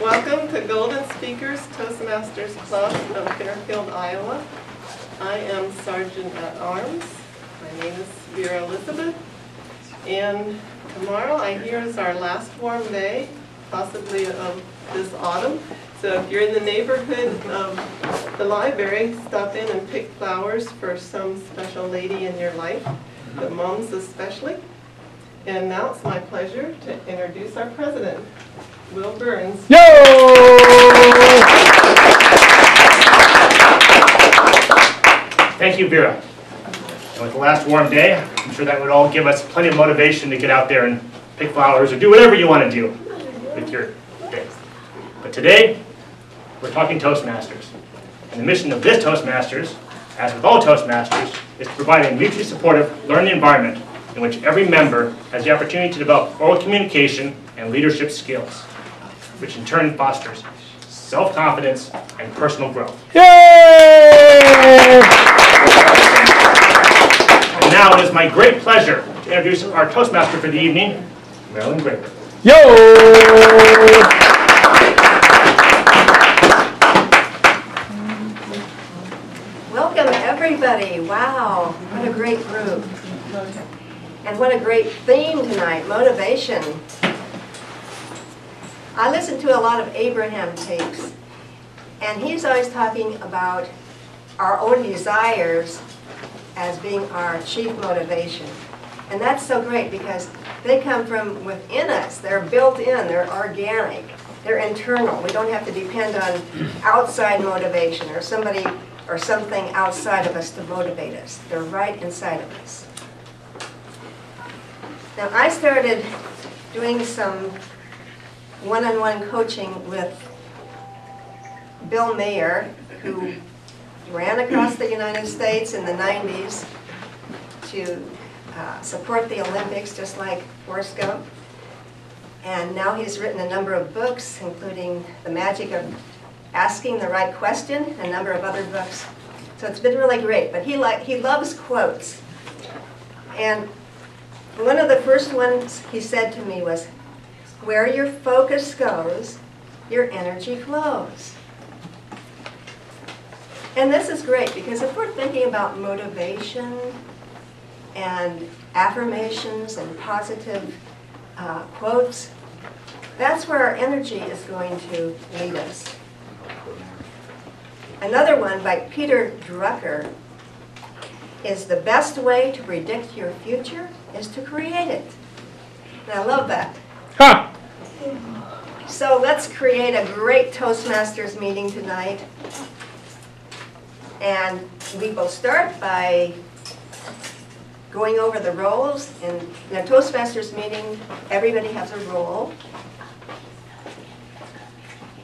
Welcome to Golden Speakers Toastmasters Club of Fairfield, Iowa. I am Sergeant at Arms. My name is Vera Elizabeth. And tomorrow, I hear, is our last warm day, possibly of this autumn. So if you're in the neighborhood of the library, stop in and pick flowers for some special lady in your life, the moms especially. And now it's my pleasure to introduce our president, Will Burns. Yo! Thank you, Vera. And with the last warm day, I'm sure that would all give us plenty of motivation to get out there and pick flowers or do whatever you want to do with your day. But today, we're talking Toastmasters. And the mission of this Toastmasters, as with all Toastmasters, is to provide a mutually supportive learning environment in which every member has the opportunity to develop oral communication and leadership skills, which in turn fosters self-confidence and personal growth. Yay! And now it is my great pleasure to introduce our Toastmaster for the evening, Marilyn Graber. Yo! Welcome everybody. Wow, what a great group. And what a great theme tonight, motivation. I listen to a lot of Abraham tapes, and he's always talking about our own desires as being our chief motivation. And that's so great because they come from within us. They're built in, they're organic, they're internal. We don't have to depend on outside motivation or somebody or something outside of us to motivate us. They're right inside of us. Now, I started doing some one-on-one coaching with Bill Mayer, who ran across the United States in the 90s to support the Olympics, just like Forrest Gump. And now he's written a number of books, including The Magic of Asking the Right Question, a number of other books. So it's been really great, but he loves quotes. And one of the first ones he said to me was, "Where your focus goes, your energy flows." And this is great because if we're thinking about motivation and affirmations and positive quotes, that's where our energy is going to lead us. Another one by Peter Drucker is, "The best way to predict your future is to create it." And I love that. Ha! So let's create a great Toastmasters meeting tonight. And we will start by going over the roles. In a Toastmasters meeting, everybody has a role.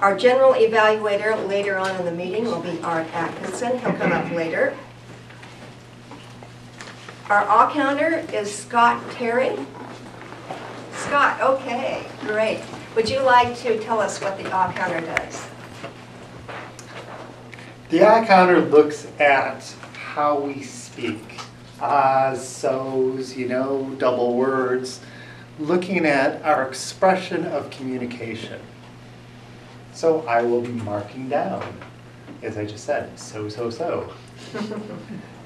Our general evaluator later on in the meeting will be Art Atkinson. He'll come up later. Our all-counter is Scott Terry. Scott, okay, great. Would you like to tell us what the all-counter does? The eye counter looks at how we speak. Ahs, so's, double words, looking at our expression of communication. So I will be marking down, as I just said, so.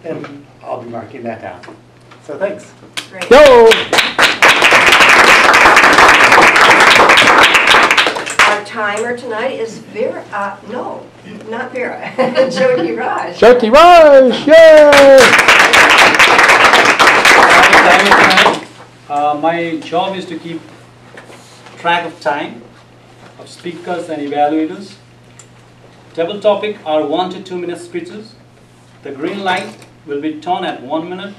And I'll be marking that down. So thanks. Great. Yo! Our timer tonight is Vera, no, not Vera, Jody Raj. Jyoti Raj! Yay! My job is to keep track of time of speakers and evaluators. Table topic are 1 to 2 minute speeches. The green light will be turned at 1 minute.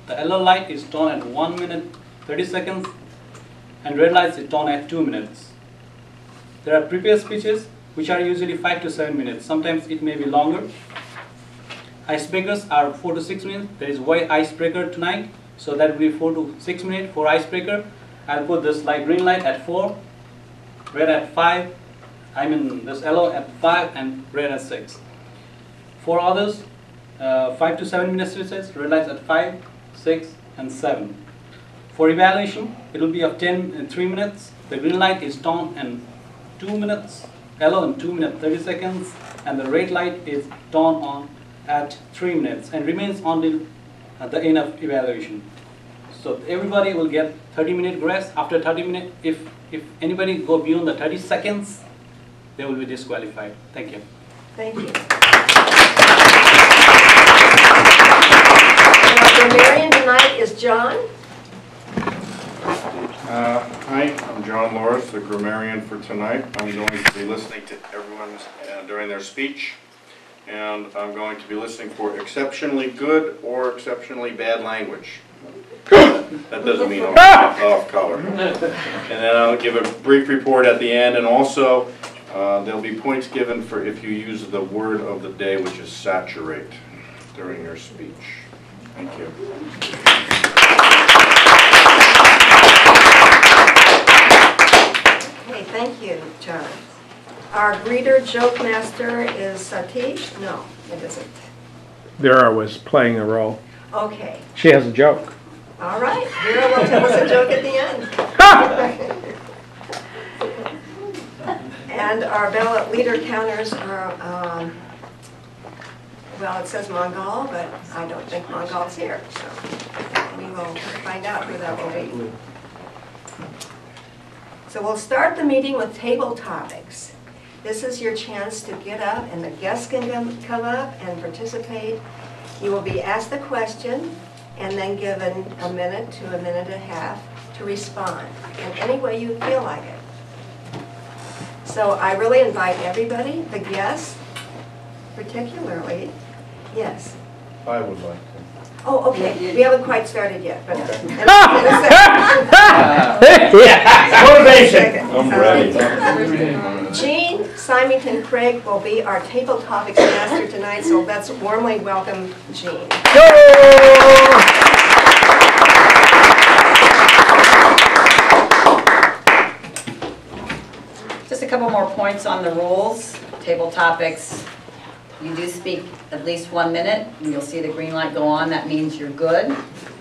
The yellow light is turned at 1 minute 30 seconds. And red light is turned at 2 minutes. There are prepared speeches which are usually 5 to 7 minutes. Sometimes it may be longer. Icebreakers are 4 to 6 minutes. There is white icebreaker tonight, so that will be 4 to 6 minutes for icebreaker. I'll put this green light at 4, red at 5, this yellow at 5 and red at 6. For others, 5 to 7 minutes speeches, red lights at 5, 6, and 7. For evaluation, it will be of 10 and 3 minutes. The green light is on in 2 minutes, yellow in 2 minutes 30 seconds, and the red light is turned on at 3 minutes and remains until the end of evaluation. So everybody will get 30-minute grace. After 30 minutes, if anybody go beyond the 30 seconds, they will be disqualified. Thank you. Thank you. Our grammarian tonight is John. Hi, I'm John Loris, the grammarian for tonight. I'm going to be listening to everyone during their speech, and I'm going to be listening for exceptionally good or exceptionally bad language. That doesn't mean I'm off color. And then I'll give a brief report at the end, and also there'll be points given for if you use the word of the day, which is saturate, during your speech. Thank you. Okay, thank you, John. Our greeter joke master is Satish? No, it isn't. Vera was playing a role. Okay, She has a joke. all right. Vera will tell us a joke at the end. And our ballot leader counters are, well, it says Mongol, but I don't think Mongol's here, so we will find out who that will be. So we'll start the meeting with table topics. This is your chance to get up, and the guests can come up and participate. You will be asked the question and then given a minute to a minute and a half to respond in any way you feel like it. So I really invite everybody, the guests particularly. Yes. I would like to. Oh, okay. We haven't quite started yet, but Motivation. I'm ready. Jean Symington Craig will be our table topics master tonight, so let's warmly welcome Jean. Just a couple more points on the rules. Table topics, you do speak at least 1 minute. You'll see the green light go on. That means you're good.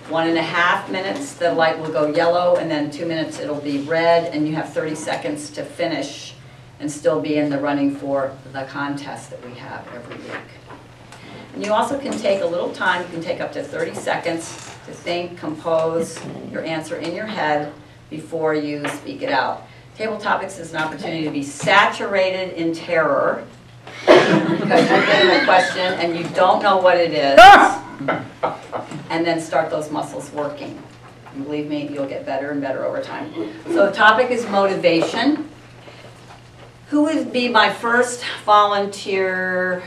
1.5 minutes, the light will go yellow, and then 2 minutes it'll be red, and you have 30 seconds to finish and still be in the running for the contest that we have every week. And you also can take a little time. You can take up to 30 seconds to think, compose your answer in your head before you speak it out. Table topics is an opportunity to be saturated in terror because you're getting a question and you don't know what it is, and then start those muscles working. And believe me, you'll get better and better over time. So the topic is motivation. Who would be my first volunteer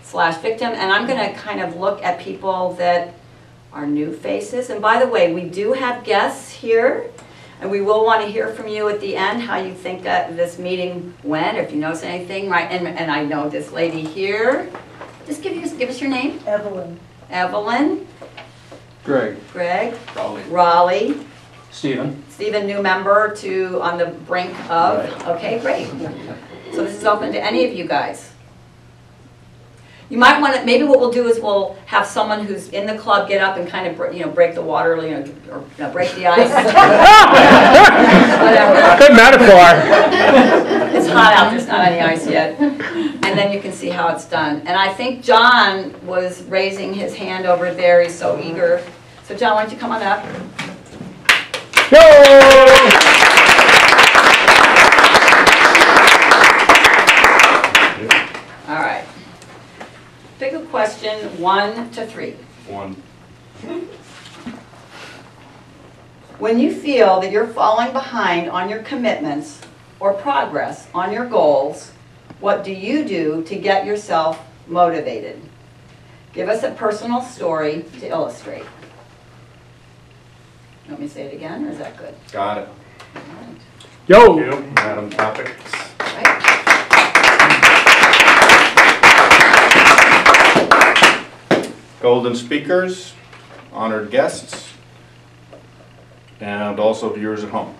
/ victim? And I'm going to kind of look at people that are new faces. And by the way, we do have guests here. And we will want to hear from you at the end how you think that this meeting went, if you notice anything, right? And I know this lady here. Just give us your name. Evelyn. Evelyn. Greg. Greg. Raleigh. Raleigh. Stephen. Stephen, new member to on the brink of. Right. Okay, great. So this is open to any of you guys. You might want to, maybe what we'll do is we'll have someone who's in the club get up and kind of, break the water, or break the ice. Whatever. Good metaphor. It's hot out, there's not any ice yet. And then you can see how it's done. And I think John was raising his hand over there, he's so eager. So John, why don't you come on up? All right. Pick a question 1 to 3. 1. When you feel that you're falling behind on your commitments or progress on your goals, what do you do to get yourself motivated? Give us a personal story to illustrate. You want me to say it again, or is that good? Got it. All right. Yo. Thank you, Madam Topics. Right. Golden speakers, honored guests, and also viewers at home.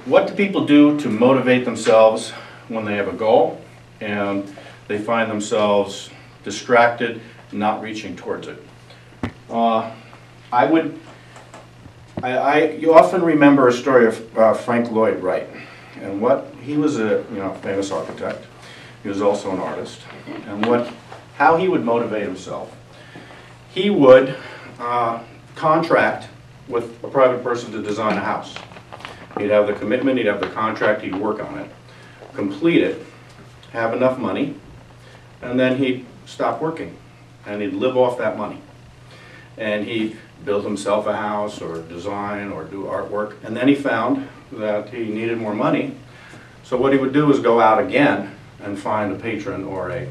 What do people do to motivate themselves when they have a goal and they find themselves distracted, not reaching towards it? You often remember a story of Frank Lloyd Wright, and he was a famous architect. He was also an artist, and how he would motivate himself. He would contract with a private person to design a house. He'd have the commitment, he'd have the contract, he'd work on it, complete it, have enough money, and then he'd stop working, and he'd live off that money. And he'd build himself a house or design or do artwork, and then he found that he needed more money. So what he would do is go out again and find a patron or a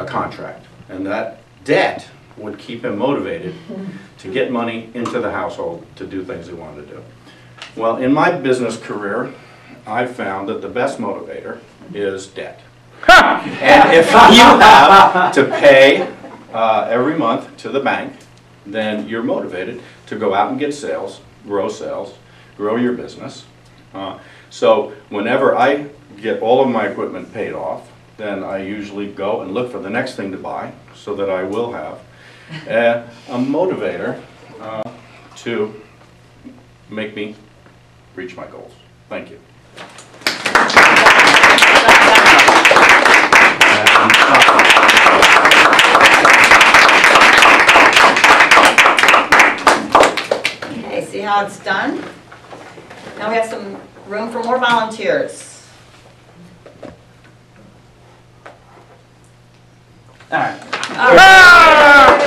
contract. And that debt would keep him motivated to get money into the household to do things he wanted to do. Well, in my business career, I've found that the best motivator is debt. And if you have to pay every month to the bank, then you're motivated to go out and get sales, grow your business. So whenever I get all of my equipment paid off, then I usually go and look for the next thing to buy so that I will have a motivator to make me reach my goals. Thank you. Okay, see how it's done? Now we have some room for more volunteers. All right. All right.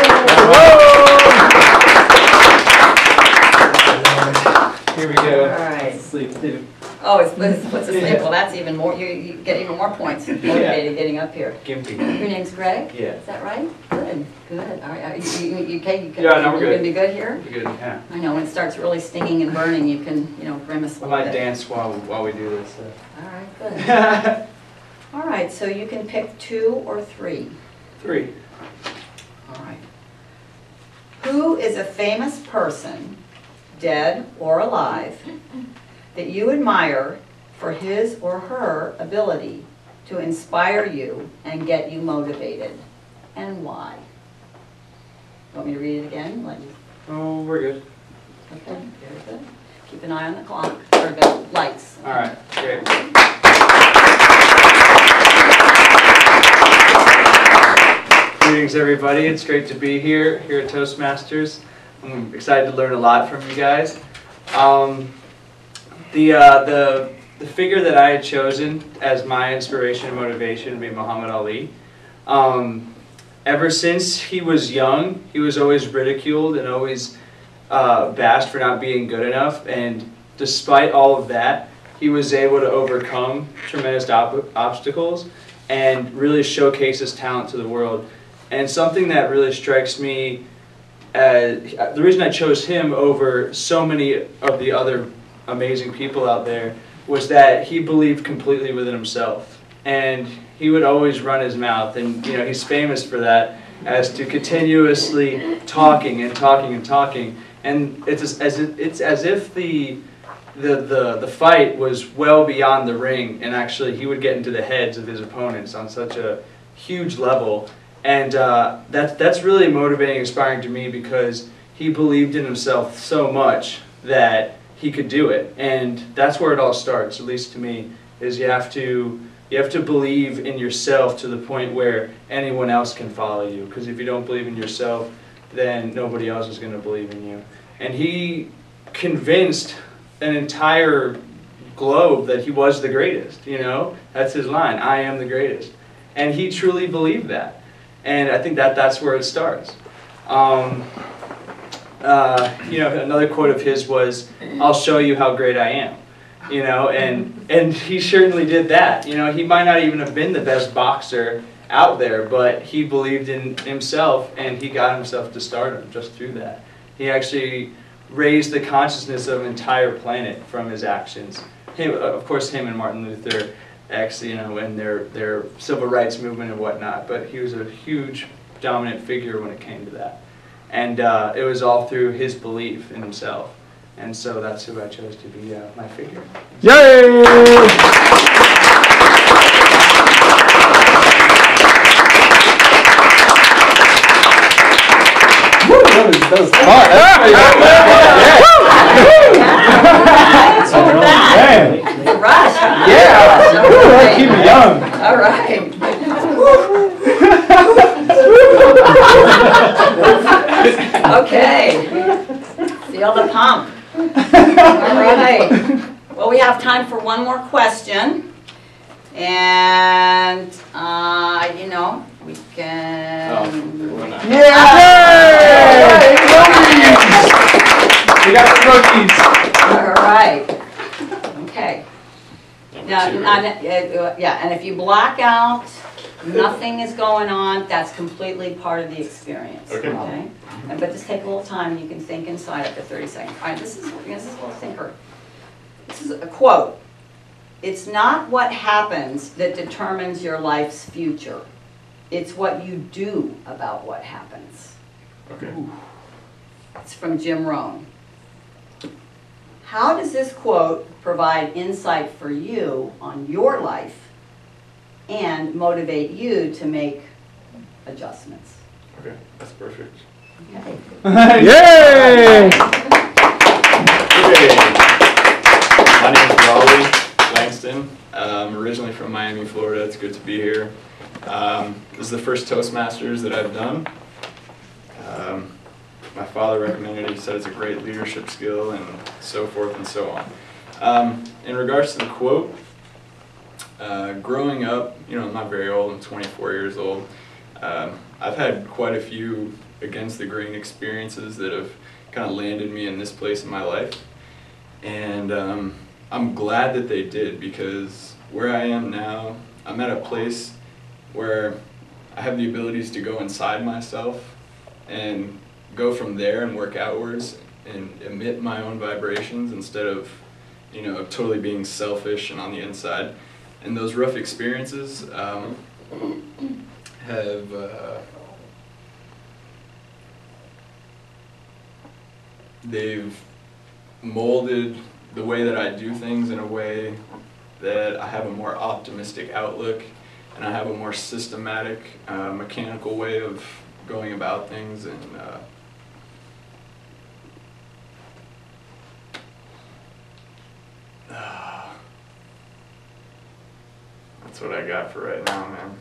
Here we go. All right. Sleep too. Oh, it's asleep. Well, that's even more. You get even more points. Motivated getting up here. Gimpy. Your name's Greg? Yeah. Is that right? Good. Good. All right. You okay? Yeah, no, we're You're good. gonna be good here? We're good. Yeah. I know when it starts really stinging and burning, you can, grimace a I little might bit. dance while we do this. All right. Good. All right. So you can pick 2 or 3. 3. All right. Who is a famous person, dead or alive, that you admire for his or her ability to inspire you and get you motivated, and why? Want me to read it again? Oh, we're good. Okay, very good. Keep an eye on the clock, or the lights. All right, great. Greetings, everybody. It's great to be here at Toastmasters. I'm excited to learn a lot from you guys. The figure that I had chosen as my inspiration and motivation would be Muhammad Ali. Ever since he was young, he was always ridiculed and always bashed for not being good enough. And despite all of that, he was able to overcome tremendous obstacles and really showcase his talent to the world. And something that really strikes me, the reason I chose him over so many of the other amazing people out there was that he believed completely within himself, and he would always run his mouth, and he's famous for that, as to continuously talking and talking and talking, and it's as if the fight was well beyond the ring, and actually he would get into the heads of his opponents on such a huge level, and that's really motivating, inspiring to me, because he believed in himself so much that he could do it. And that's where it all starts, at least to me, is you have to believe in yourself to the point where anyone else can follow you, because if you don't believe in yourself, then nobody else is going to believe in you. And he convinced an entire globe that he was the greatest, that's his line, I am the greatest. And he truly believed that. And I think that's where it starts. Another quote of his was, "I'll show you how great I am," and he certainly did that. He might not even have been the best boxer out there, but he believed in himself, and he got himself to stardom just through that. He actually raised the consciousness of an entire planet from his actions. Of course, him and Martin Luther X, and their civil rights movement and whatnot, but he was a huge dominant figure when it came to that. And it was all through his belief in himself. And so that's who I chose to be my figure. Yay! Woo, that was That was That's all that. The rush, huh? Yeah. Keep me young. All right. Okay. Feel the pump. All right. Well, we have time for one more question. And, you know, we can... We got the rookies. All right. Okay. Now, yeah, and if you black out, nothing is going on, that's completely part of the experience. Okay. But just take a little time, and you can think inside after 30 seconds. All right, this is a little thinker. This is a quote. It's not what happens that determines your life's future. It's what you do about what happens. Okay. It's from Jim Rohn. How does this quote provide insight for you on your life and motivate you to make adjustments? Okay, that's perfect. Okay. Yay! Okay. My name is Raleigh Langston. I'm originally from Miami, Florida. It's good to be here. This is the first Toastmasters that I've done. My father recommended it. He said it's a great leadership skill and so forth and so on. In regards to the quote, growing up, you know, I'm not very old. I'm 24 years old. I've had quite a few against the grain experiences that have kind of landed me in this place in my life. And I'm glad that they did, because where I am now, I'm at a place where I have the abilities to go inside myself and go from there and work outwards and emit my own vibrations instead of, you know, totally being selfish and on the inside. And those rough experiences have they've molded the way that I do things in a way that I have a more optimistic outlook, and I have a more systematic, mechanical way of going about things. And that's what I got for right now, man.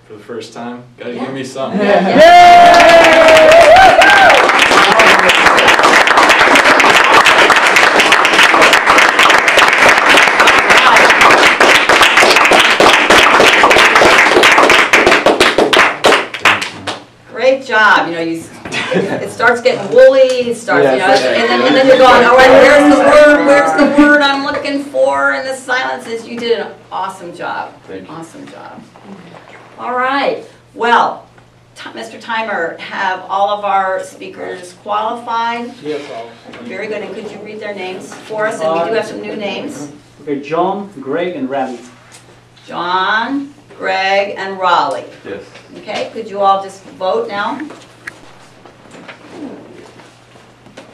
For the first time, gotta give me something. Great job. You know, it starts getting woolly. It starts, you know, and then you're going, all right, where's the word? Where's the word I'm looking for? And the silences. You did an awesome job. Thank you. Awesome job. All right. Well, Mr. Timer, have all of our speakers qualified? Yes, all. Very good. And could you read their names for us? And we do have some new names. Okay, John, Greg, and Raleigh. John, Greg, and Raleigh. Yes. Okay, could you all just vote now?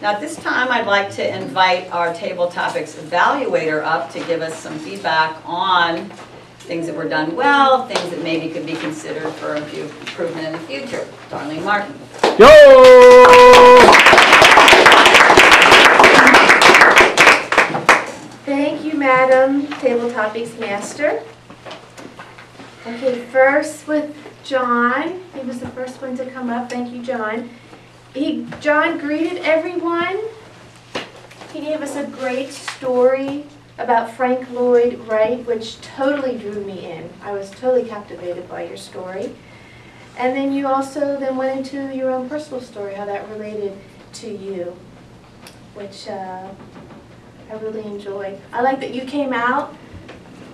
Now at this time, I'd like to invite our Table Topics evaluator up to give us some feedback on things that were done well, things that maybe could be considered for improvement in the future. Darlene Martin. Yo! Thank you, Madam Table Topics Master. Okay, first with John. He was the first one to come up. Thank you, John. John greeted everyone. He gave us a great story about Frank Lloyd Wright, which totally drew me in. I was totally captivated by your story. And then you also then went into your own personal story, how that related to you, which I really enjoyed. I like that you came out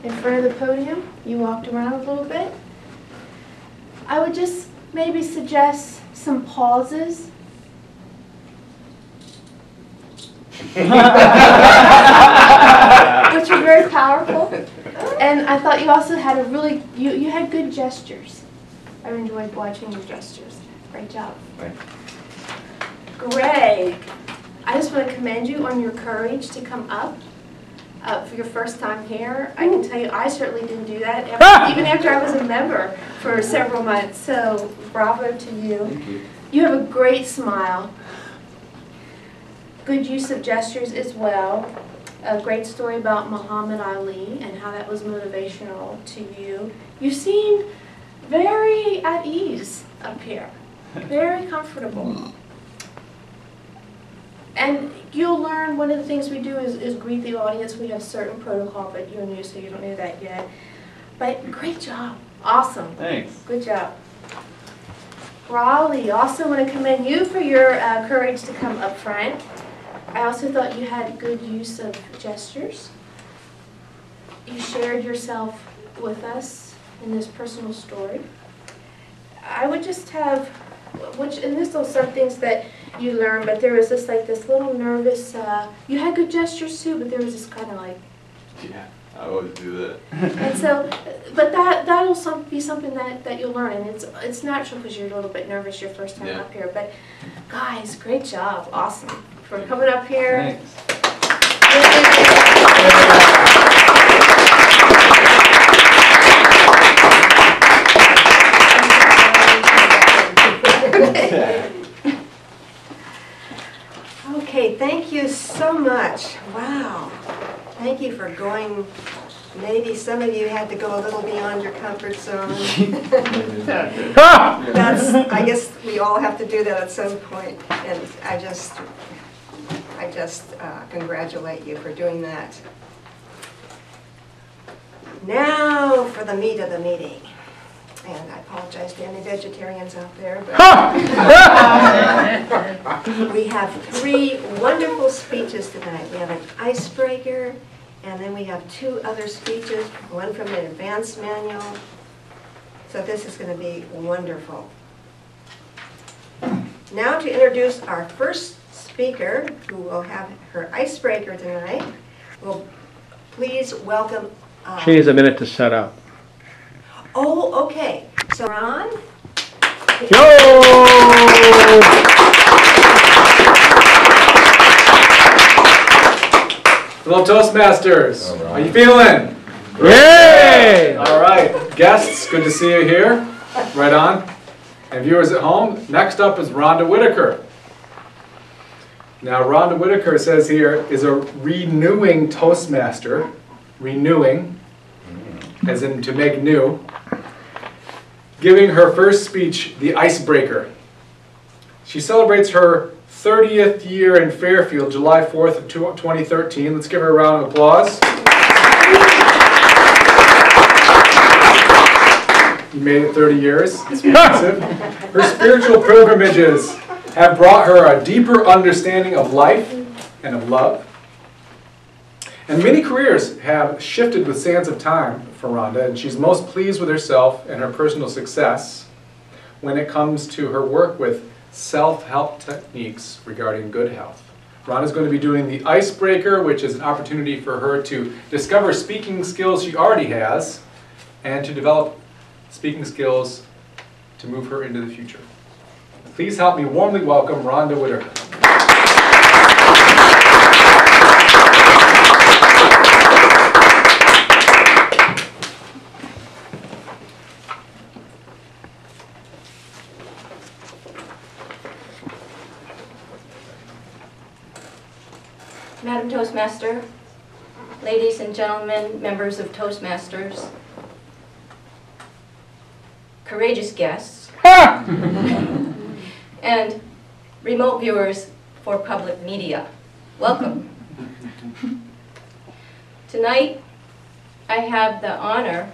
in front of the podium. You walked around a little bit. I would just maybe suggest some pauses. Which were very powerful. And I thought you also had you had good gestures. I enjoyed watching your gestures. Great job. Thanks. Greg, I just want to commend you on your courage to come up for your first time here. I can tell you, I certainly didn't do that, even after I was a member for several months. So bravo to you. Thank you. You have a great smile. good use of gestures as well. A great story about Muhammad Ali and how that was motivational to you. You seem very at ease up here, very comfortable. And you'll learn, one of the things we do is greet the audience. We have certain protocol, but you're new, so you don't know that yet. But great job. Awesome. Thanks. Good job. Raleigh, also want to commend you for your courage to come up front. I also thought you had good use of gestures. You shared yourself with us in this personal story. I would just have, and this are some things that you learn, but there was this this little nervous, you had good gestures too, but there was this kind of like. Yeah, I always do that. And so, but that'll be something that you'll learn, and it's natural because you're a little bit nervous your first time up here. But guys, great job, awesome for coming up here. Thanks. Okay, thank you so much. Wow. Thank you for going. Maybe some of you had to go a little beyond your comfort zone. I guess we all have to do that at some point. And I just congratulate you for doing that. Now for the meat of the meeting. And I apologize to any vegetarians out there, but we have 3 wonderful speeches tonight. We have an icebreaker, and then we have 2 other speeches, one from the advanced manual. So this is going to be wonderful. Now to introduce our first speaker, who will have her icebreaker tonight, will please welcome... She needs a minute to set up. Oh, okay. So, Ron? Yo! Hello, Toastmasters. How you feeling? Yay! All right, guests, good to see you here. Right on. And viewers at home, next up is Rhonda Whitaker. Now, Rhonda Whitaker says here is a renewing Toastmaster. Renewing, as in to make new. Giving her first speech, the icebreaker. She celebrates her 30th year in Fairfield, July 4th of 2013. Let's give her a round of applause. You made it 30 years. It's impressive. Her spiritual pilgrimages have brought her a deeper understanding of life and of love. And many careers have shifted with sands of time for Rhonda, and she's most pleased with herself and her personal success when it comes to her work with self-help techniques regarding good health. Rhonda's going to be doing the icebreaker, which is an opportunity for her to discover speaking skills she already has and to develop speaking skills to move her into the future. Please help me warmly welcome Rhonda Whitaker. Madam Toastmaster, ladies and gentlemen, members of Toastmasters, courageous guests, and remote viewers for public media, welcome. Tonight, I have the honor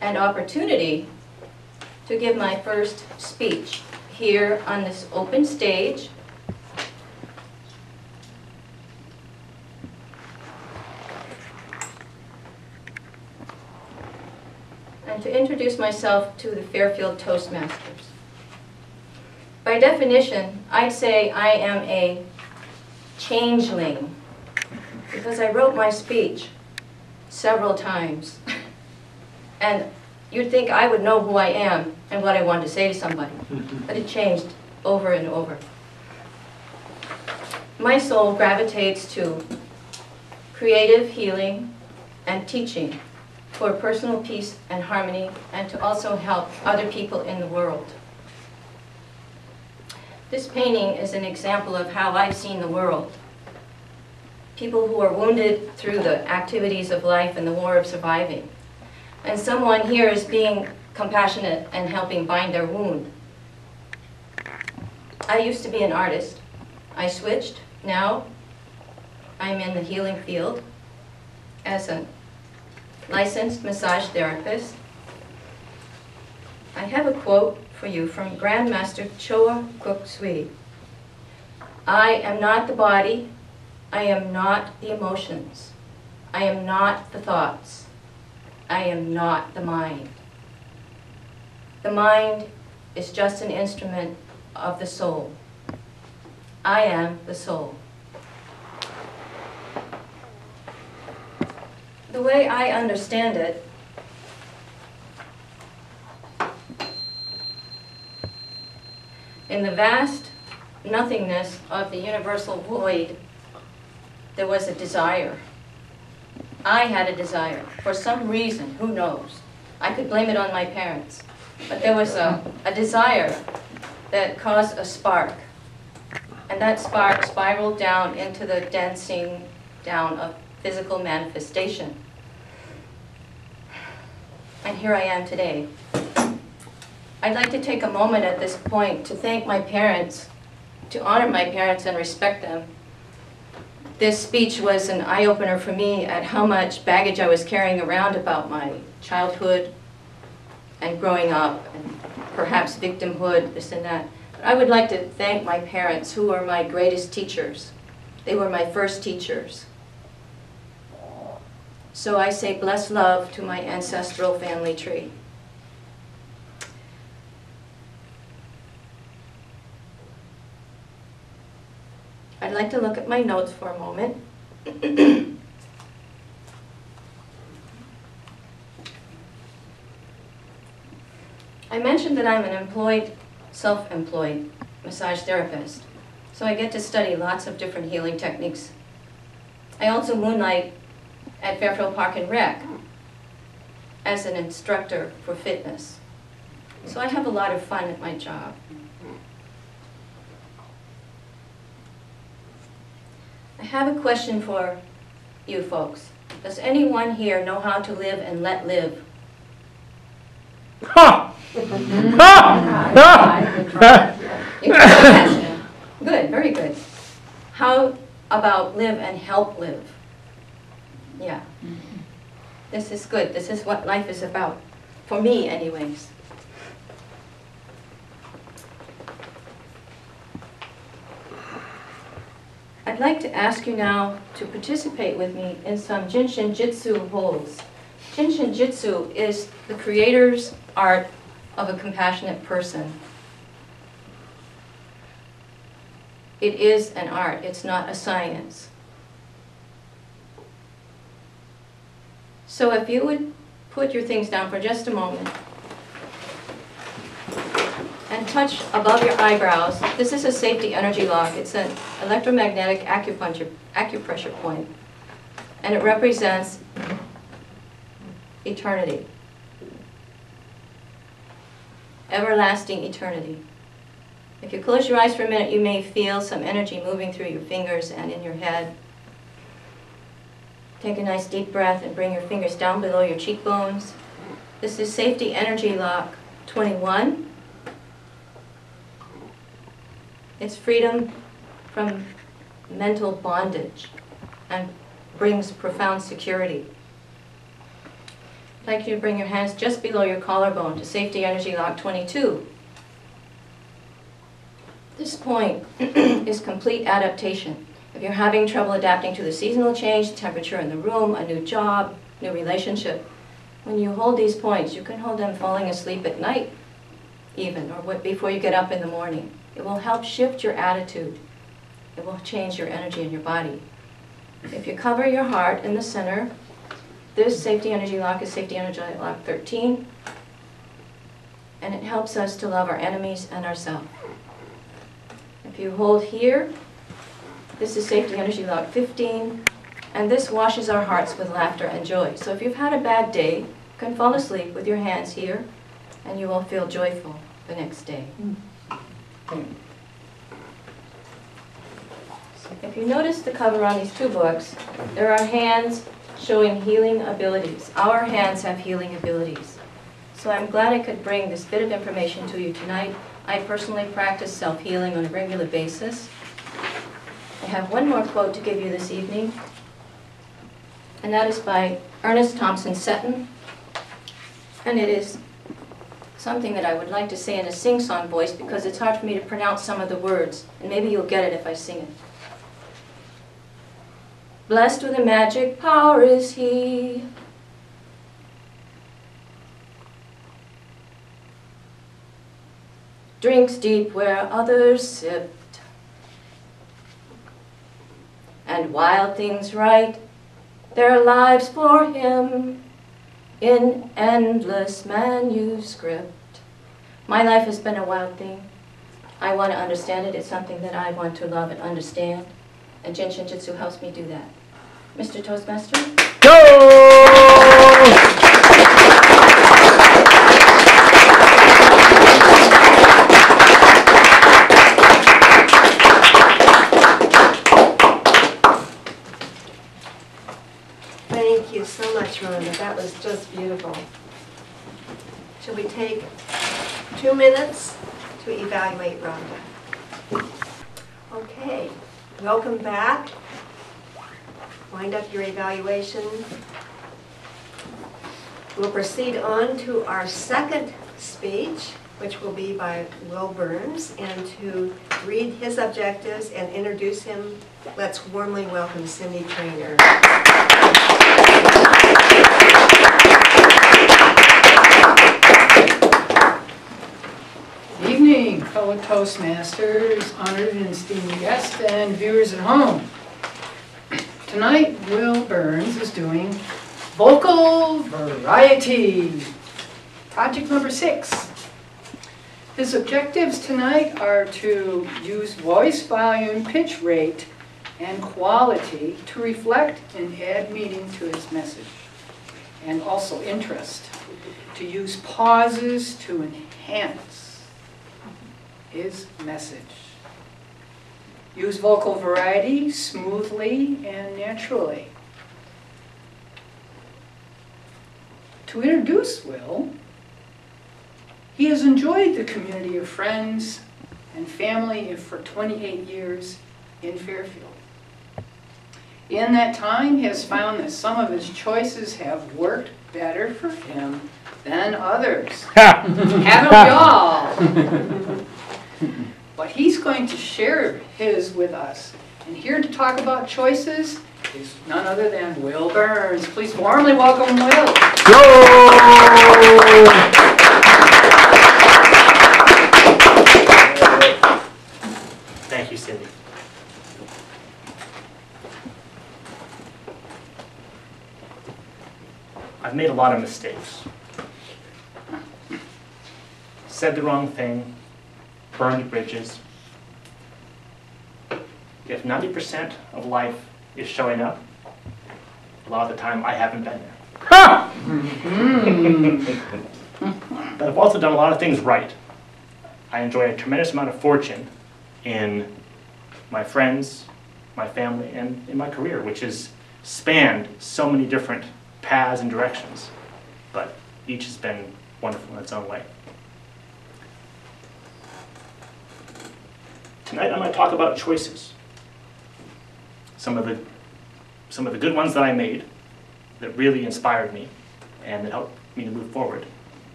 and opportunity to give my first speech here on this open stage and to introduce myself to the Fairfield Toastmasters. By definition, I'd say I am a changeling because I wrote my speech several times. And you'd think I would know who I am and what I want to say to somebody, but it changed over and over. My soul gravitates to creative healing and teaching for personal peace and harmony, and to also help other people in the world. This painting is an example of how I've seen the world people who are wounded through the activities of life and the war of surviving. And someone here is being compassionate and helping bind their wound. I used to be an artist. I switched. Now I'm in the healing field as a licensed massage therapist. I have a quote for you from Grandmaster Choa Kuk Sui. I am not the body. I am not the emotions. I am not the thoughts. I am not the mind. The mind is just an instrument of the soul. I am the soul. The way I understand it, in the vast nothingness of the universal void, there was a desire. I had a desire. For some reason, who knows? I could blame it on my parents. But there was a desire that caused a spark. And that spark spiraled down into the dancing down of physical manifestation. And here I am today. I'd like to take a moment at this point to thank my parents, to honor my parents and respect them. This speech was an eye-opener for me at how much baggage I was carrying around about my childhood and growing up, and perhaps victimhood, this and that. But I would like to thank my parents, who were my greatest teachers. They were my first teachers. So I say blessed love to my ancestral family tree. I'd like to look at my notes for a moment. I mentioned that I'm an employed, self-employed massage therapist, so I get to study lots of different healing techniques. I also moonlight at Fairfield Park and Rec as an instructor for fitness. So I have a lot of fun at my job. I have a question for you folks. Does anyone here know how to live and let live? Ha! You can say yes. Good, very good. How about live and help live? Yeah. This is good. This is what life is about. For me, anyways. I'd like to ask you now to participate with me in some Jinshin Jitsu holds. Jinshin Jitsu is the creator's art of a compassionate person. It is an art, it's not a science. So if you would put your things down for just a moment and touch above your eyebrows. This is a safety energy lock. It's an electromagnetic acupressure point, and it represents eternity. Everlasting eternity. If you close your eyes for a minute, you may feel some energy moving through your fingers and in your head. Take a nice deep breath and bring your fingers down below your cheekbones. This is Safety Energy Lock 21. It's freedom from mental bondage and brings profound security. I'd like you to bring your hands just below your collarbone to Safety Energy Lock 22. This point is complete adaptation. If you're having trouble adapting to the seasonal change, the temperature in the room, a new job, new relationship, when you hold these points, you can hold them falling asleep at night even, or before you get up in the morning. It will help shift your attitude. It will change your energy in your body. If you cover your heart in the center, this Safety Energy Lock is Safety Energy Lock 13, and it helps us to love our enemies and ourselves. If you hold here, this is Safety Energy Lock 15, and this washes our hearts with laughter and joy. So if you've had a bad day, you can fall asleep with your hands here, and you will feel joyful the next day. If If you notice the cover on these two books, there are hands showing healing abilities. Our hands have healing abilities. So I'm glad I could bring this bit of information to you tonight. I personally practice self-healing on a regular basis. I have one more quote to give you this evening, and that is by Ernest Thompson Seton. And it is something that I would like to say in a sing-song voice because it's hard for me to pronounce some of the words, and maybe you'll get it if I sing it. Blessed with a magic power is he, drinks deep where others sipped, and wild things write their lives for him in endless manuscript. My life has been a wild thing. I want to understand it. It's something that I want to love and understand. And Jin Shin Jitsu helps me do that. Mr. Toastmaster? Thank you so much, Rhonda. That was just beautiful. Shall we take 2 minutes to evaluate Rhonda? Okay, welcome back. Wind up your evaluation. We'll proceed on to our second speech, which will be by Will Burns, and to read his objectives and introduce him, let's warmly welcome Cindy Traynor. Good evening, fellow Toastmasters, honored and esteemed guests, and viewers at home. Tonight, Will Burns is doing vocal variety, project number 6. His objectives tonight are to use voice volume, pitch rate, and quality to reflect and add meaning to his message, and also interest. To use pauses to enhance his message. Use vocal variety smoothly and naturally. To introduce Will, he has enjoyed the community of friends and family for 28 years in Fairfield. In that time, he has found that some of his choices have worked better for him than others. Haven't we all? But he's going to share his with us. And here to talk about choices is none other than Will Burns. Please warmly welcome Will. Thank you, Cindy. I've made a lot of mistakes. Said the wrong thing, burned bridges. If 90% of life is showing up, a lot of the time I haven't been there. But I've also done a lot of things right. I enjoy a tremendous amount of fortune in my friends, my family, and in my career, which has spanned so many different paths and directions. But each has been wonderful in its own way. Tonight I'm going to talk about choices. Some of the good ones that I made that really inspired me and that helped me to move forward.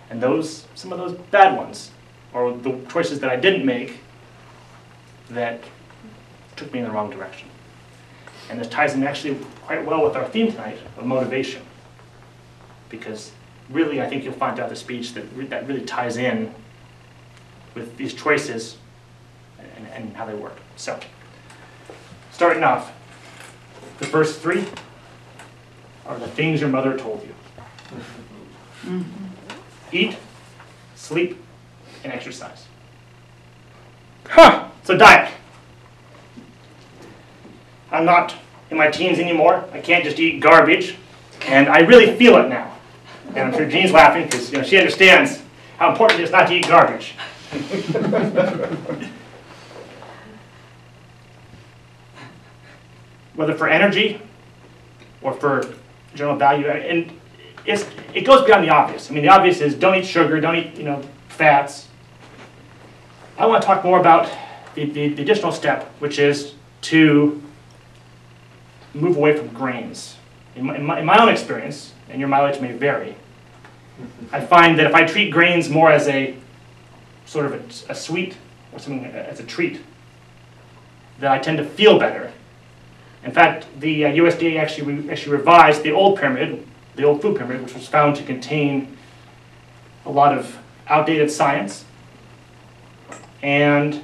And some of those bad ones, or the choices that I didn't make that took me in the wrong direction. And this ties in actually quite well with our theme tonight of motivation. Because really, I think you'll find out the speech that really ties in with these choices and how they work. So, starting off, the first 3 are the things your mother told you. Eat, sleep, and exercise. So diet. I'm not in my teens anymore. I can't just eat garbage. And I really feel it now. And I'm sure Jean's laughing because she understands how important it is not to eat garbage. whether for energy or for general value. And it goes beyond the obvious. I mean, the obvious is don't eat sugar, don't eat fats. I want to talk more about the additional step, which is to move away from grains. In my own experience, and your mileage may vary, I find that if I treat grains more as a sort of a sweet or something as a treat, that I tend to feel better. In fact, the USDA actually revised the old pyramid, the old food pyramid, which was found to contain a lot of outdated science and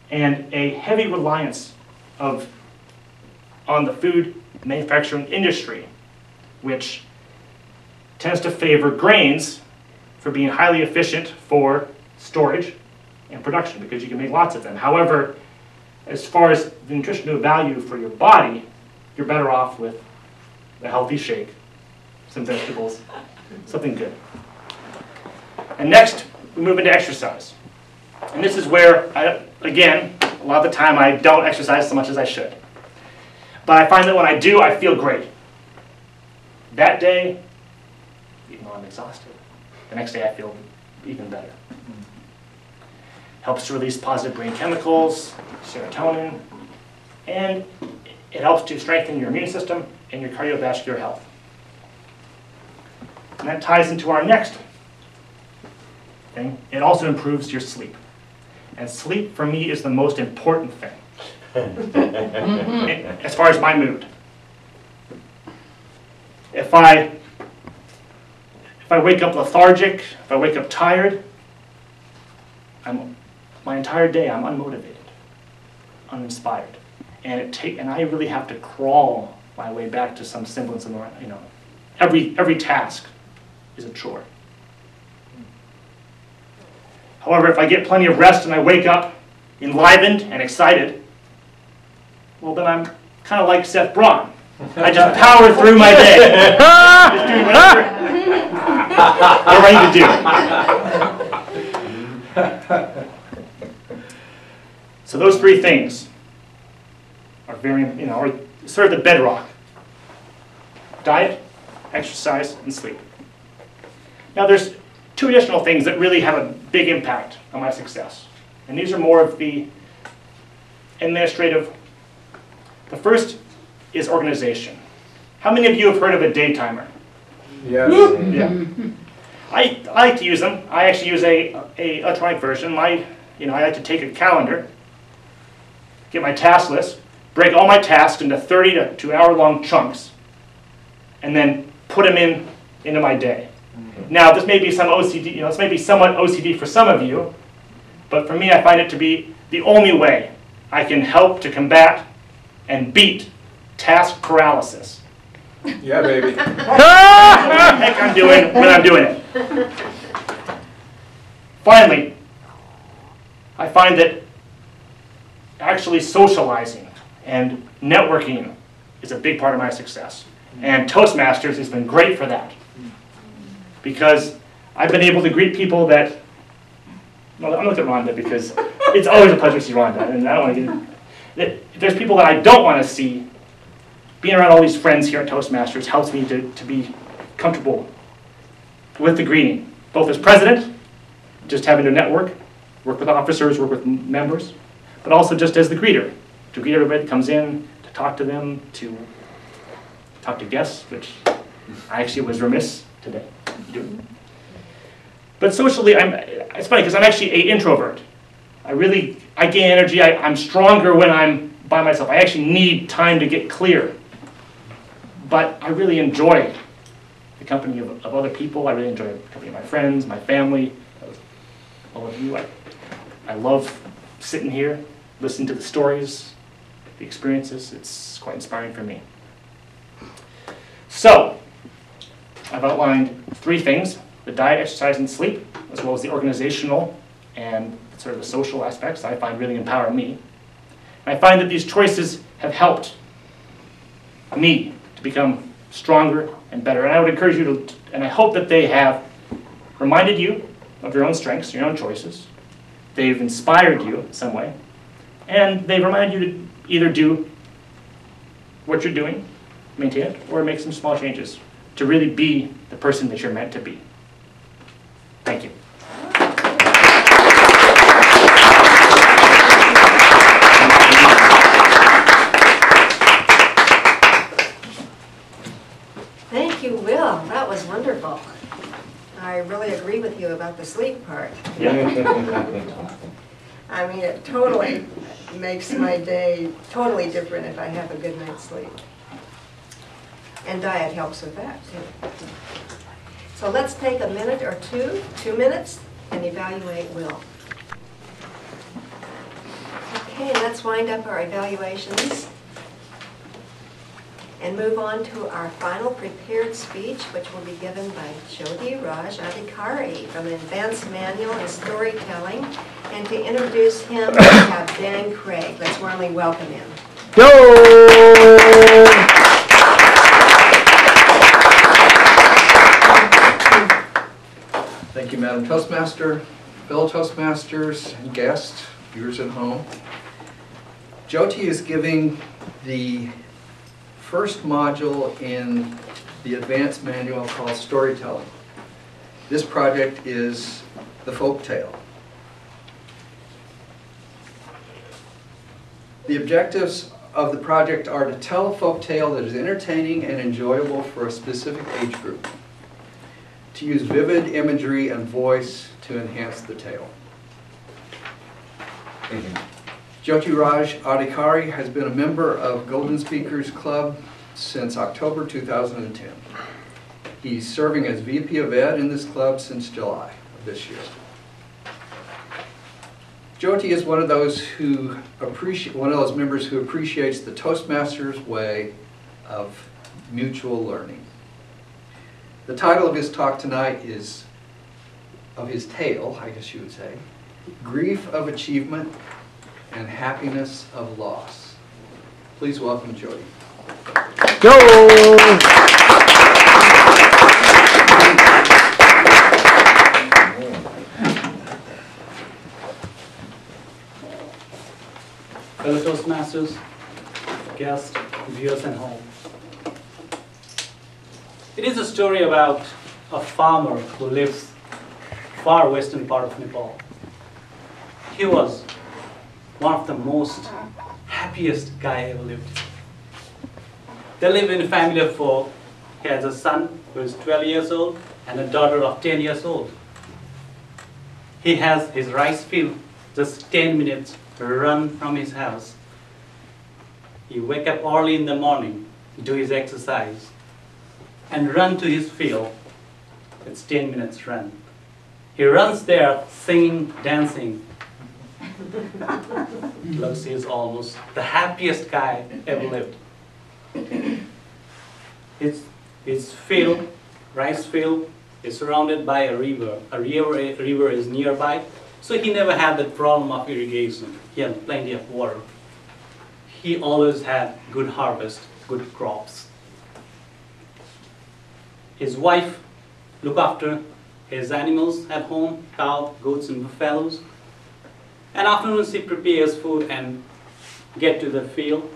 and a heavy reliance on the food manufacturing industry, which tends to favor grains for being highly efficient for storage and production because you can make lots of them. However, as far as the nutritional value for your body, you're better off with a healthy shake, some vegetables, something good. And next, we move into exercise. And this is where, again, a lot of the time I don't exercise so much as I should. But I find that when I do, I feel great. That day, even though I'm exhausted, the next day I feel even better. Helps to release positive brain chemicals, serotonin, and it helps to strengthen your immune system and your cardiovascular health. And that ties into our next thing. It also improves your sleep. And sleep, for me, is the most important thing as far as my mood. If I wake up lethargic, if I wake up tired, my entire day I'm unmotivated, uninspired, and I really have to crawl my way back to some semblance of every task is a chore. However, if I get plenty of rest and I wake up enlivened and excited, well, then I'm kind of like Seth Braun. I just power through my day, just doing whatever I need to do. So those three things are are sort of the bedrock: diet, exercise, and sleep. Now, there's two additional things that really have a big impact on my success, and these are more of the administrative. The first is organization. How many of you have heard of a day timer? Yes. Yeah. I like to use them. I actually use a electronic version. I like to take a calendar, get my task list, break all my tasks into 30 to 2 hour long chunks, and then put them into my day. Now, this may be some OCD. This may be somewhat OCD for some of you, but for me, I find it to be the only way I can help to combat and beat task paralysis. Yeah, baby. What the heck I'm doing when I'm doing it. Finally, I find that actually socializing and networking is a big part of my success. And Toastmasters has been great for that. Because I've been able to greet people that, well, I'm looking at Rhonda because it's always a pleasure to see Rhonda, and I don't want to get if there's people that I don't want to see. Being around all these friends here at Toastmasters helps me to be comfortable with the greeting, both as president, just having to network, work with officers, work with members, but also just as the greeter, to greet everybody that comes in, to talk to them, to talk to guests, which I actually was remiss today doing. But socially, it's funny because I'm actually an introvert. I gain energy. I'm stronger when I'm by myself. I actually need time to get clear. But I really enjoy the company of other people. I really enjoy the company of my friends, my family, all of you. I love sitting here, listening to the stories, the experiences. It's quite inspiring for me. So, I've outlined three things: the diet, exercise, and sleep, as well as the organizational and sort of the social aspects I find really empower me. And I find that these choices have helped me to become stronger and better. And I would encourage you to, and I hope that they have reminded you of your own strengths, your own choices. They've inspired you in some way. And they've reminded you to either do what you're doing, maintain it, or make some small changes to really be the person that you're meant to be. Thank you. Thank you, Will. That was wonderful. I really agree with you about the sleep part. I mean, it totally makes my day totally different if I have a good night's sleep. And diet helps with that, too. So let's take a minute or 2 minutes, and evaluate Will. Okay, let's wind up our evaluations and move on to our final prepared speech, which will be given by Jyoti Raj Adhikari from Advanced Manual in Storytelling. And to introduce him, we have Dan Craig. Let's warmly welcome him. Thank you, Madam Toastmaster, fellow Toastmasters, and guests, viewers at home. Jyoti is giving the first module in the advanced manual called Storytelling. This project is the folk tale. The objectives of the project are to tell a folk tale that is entertaining and enjoyable for a specific age group, to use vivid imagery and voice to enhance the tale. Jyoti Raj Adhikari has been a member of Golden Speakers Club since October 2010. He's serving as VP of Ed in this club since July of this year. Jyoti is one of those members who appreciates the Toastmasters way of mutual learning. The title of his talk tonight is, of his tale, I guess you would say, Grief of Achievement and Happiness of Loss. Please welcome Jyoti. Fellow Toastmasters, guests, viewers at home. It is a story about a farmer who lives far western part of Nepal. He was one of the most happiest guy ever lived. They live in a family of 4. He has a son who is 12 years old and a daughter of 10 years old. He has his rice field just 10 minutes run from his house. He wake up early in the morning, do his exercise, and run to his field. It's 10 minutes run. He runs there singing, dancing. Looks he is almost the happiest guy ever lived. His field, rice field, is surrounded by a river. A river is nearby, so he never had the problem of irrigation. He had plenty of water. He always had good harvest, good crops. His wife looked after his animals at home, cow, goats, and buffaloes. And afternoon she prepares food and get to the field,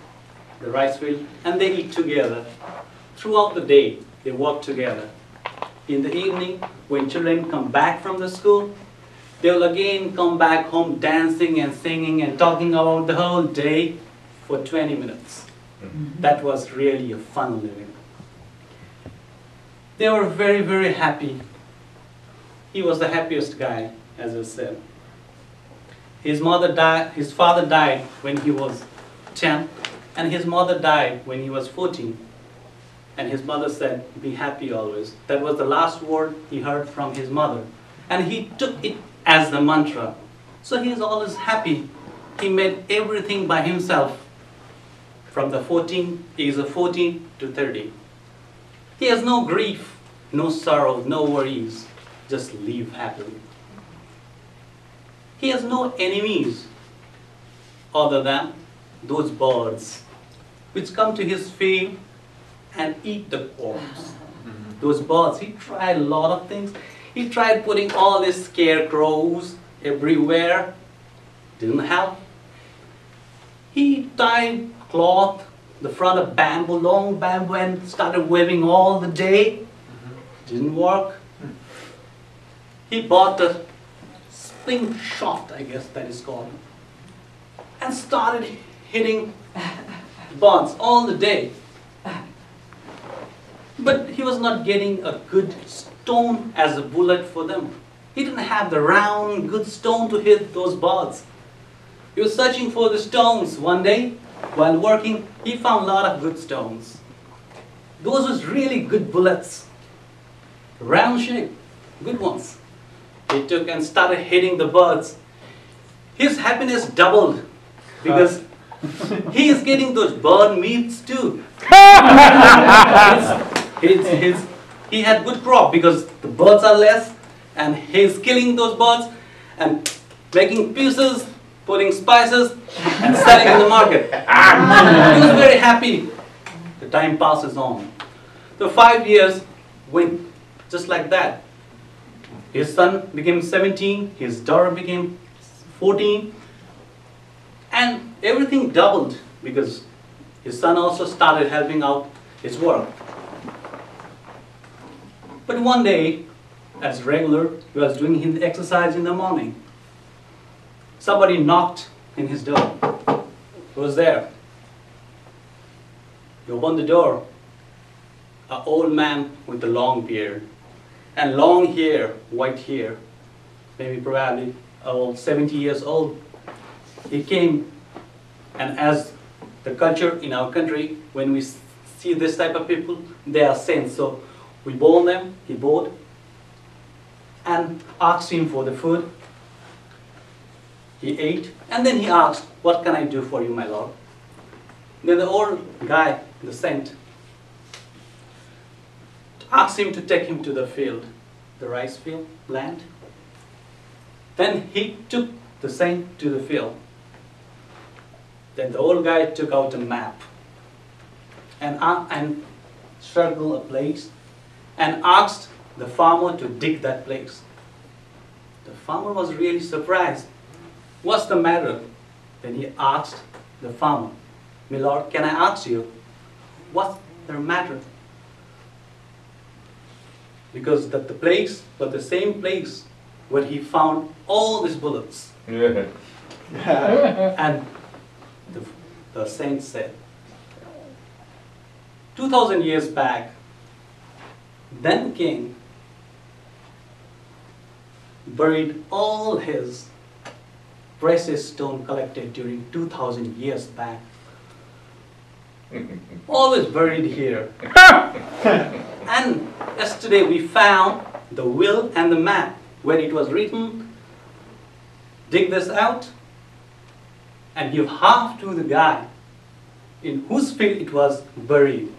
the rice field, and they eat together. Throughout the day, they work together. In the evening, when children come back from the school, they will again come back home dancing and singing and talking about the whole day for 20 minutes. That was really a fun living. They were very, very happy. He was the happiest guy, as I said. His father died when he was 10, and his mother died when he was 14. And his mother said, "Be happy always." That was the last word he heard from his mother. And he took it as the mantra. So he is always happy. He made everything by himself from the age of 14 to 30. He has no grief, no sorrow, no worries. Just live happily. He has no enemies other than those birds which come to his field and eat the crops. Those birds, he tried a lot of things. He tried putting all these scarecrows everywhere. Didn't help. He tied cloth, the front of bamboo, long bamboo, and started waving all the day. Didn't work. He bought a spring shaft, I guess that is called, and started hitting birds all the day. But he was not getting a good stone as a bullet for them. He didn't have the round, good stone to hit those birds. He was searching for the stones. One day, while working, he found a lot of good stones. Those was really good bullets. Round shape, good ones. He took and started hitting the birds. His happiness doubled because he is getting those bird meats too. He had good crop because the birds are less, and he's killing those birds and making pieces, putting spices and selling in the market. He was very happy. The time passes on. The 5 years went just like that. His son became 17, his daughter became 14, and everything doubled because his son also started helping out his work. But one day, as regular, he was doing his exercise in the morning. Somebody knocked in his door. Who was there? He opened the door. An old man with a long beard and long hair, white hair, maybe probably 70 years old. He came, and as the culture in our country, when we see this type of people, they are saints. So we bow them, he bowed, and asked him for the food. He ate, and then he asked, "What can I do for you, my lord?" Then the old guy, the saint, asked him to take him to the field, the rice field, land. Then he took the saint to the field. Then the old guy took out a map and circled a place and asked the farmer to dig that place. The farmer was really surprised. "What's the matter?" Then he asked the farmer, "My lord, can I ask you, what's the matter?" Because the place was the same place where he found all these bullets. And the saint said, 2,000 years back, then king buried all his precious stone collected during 2,000 years back. Always buried here. And yesterday we found the will and the map where it was written, dig this out and give half to the guy in whose field it was buried,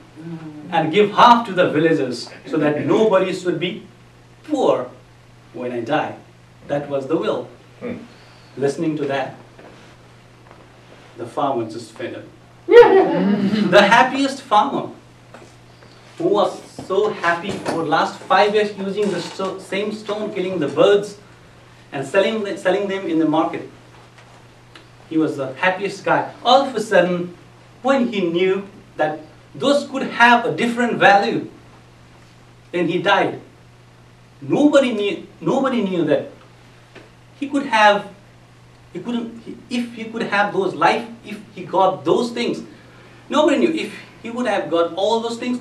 and give half to the villagers so that nobody should be poor when I die. That was the will. Listening to that, the farmer just fainted. The happiest farmer, who was so happy for the last 5 years using the same stone, killing the birds and selling them in the market. He was the happiest guy. All of a sudden, when he knew that those could have a different value, then he died. Nobody knew that he could have. If he could have those life, if he got those things, nobody knew. If he would have got all those things,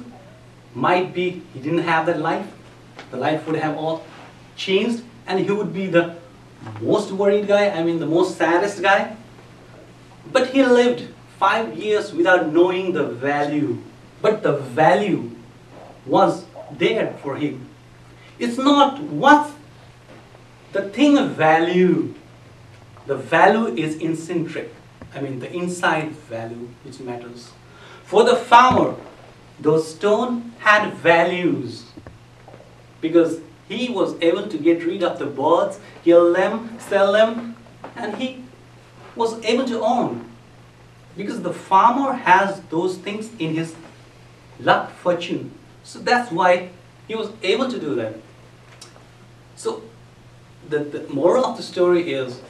might be he didn't have that life. The life would have all changed, and he would be the most worried guy, the most saddest guy. But he lived 5 years without knowing the value. But the value was there for him. It's not what the thing of value. The value is intrinsic. The inside value which matters. For the farmer, those stones had values because he was able to get rid of the birds, kill them, sell them, and he was able to own. Because the farmer has those things in his luck, fortune. So that's why he was able to do that. So the moral of the story is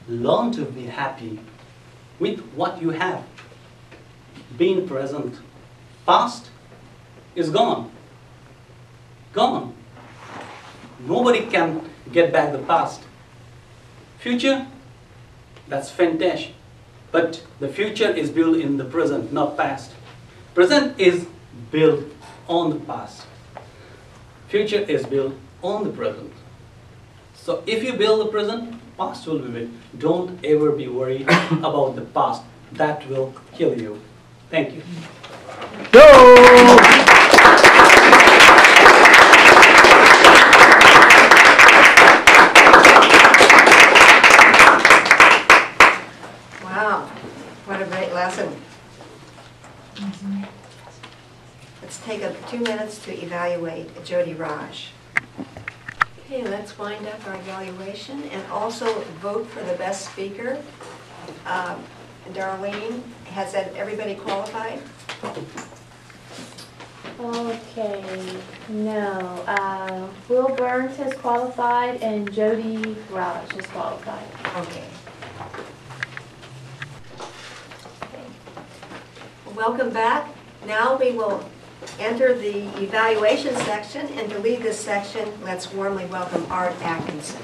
learn to be happy with what you have. Being present. Past is gone. Gone. Nobody can get back the past. Future, that's fantastic. But the future is built in the present, not past. Present is built on the past. Future is built on the present. So if you build the present, past will be built. Don't ever be worried about the past. That will kill you. Thank you. Wow, what a great lesson. Let's take 2 minutes to evaluate Jody Raj. Okay, let's wind up our evaluation and also vote for the best speaker. Darlene, has everybody qualified? Okay, no. Will Burns has qualified and Jody Raj has qualified. Okay. Welcome back. Now we will enter the evaluation section, and to lead this section, let's warmly welcome Art Atkinson.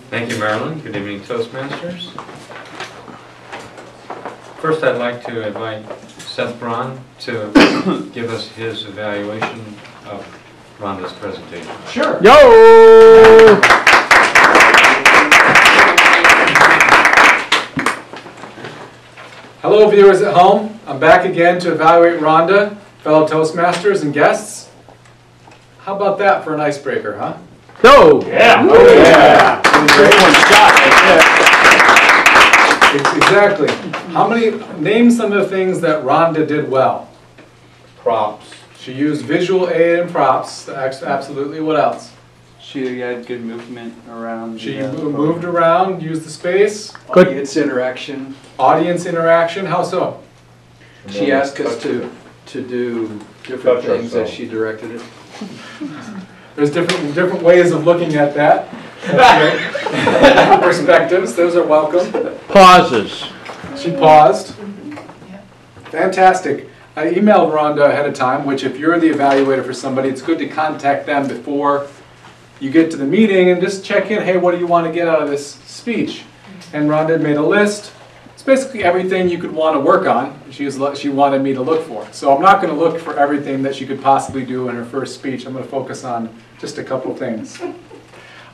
Thank you, Marilyn. Good evening, Toastmasters. First, I'd like to invite Seth Braun to give us his evaluation of Rhonda's presentation. Sure. Yo! Hello, viewers at home. I'm back again to evaluate Rhonda, fellow Toastmasters and guests. How about that for an icebreaker, huh? Yo! Yeah. Oh, yeah. Exactly. Name some of the things that Rhonda did well. Props. She used visual aid and props. Absolutely. What else? She had good movement around. She moved around, used the space. Audience interaction. Audience interaction. How so? She asked us to do different things as she directed it. There's different ways of looking at that. Different perspectives. Those are welcome. Pauses. She paused. Fantastic. I emailed Rhonda ahead of time, which if you're the evaluator for somebody, it's good to contact them before you get to the meeting and just check in, hey, what do you want to get out of this speech? And Rhonda made a list. It's basically everything you could want to work on. She wanted me to look for. So I'm not going to look for everything that she could possibly do in her first speech. I'm going to focus on just a couple things.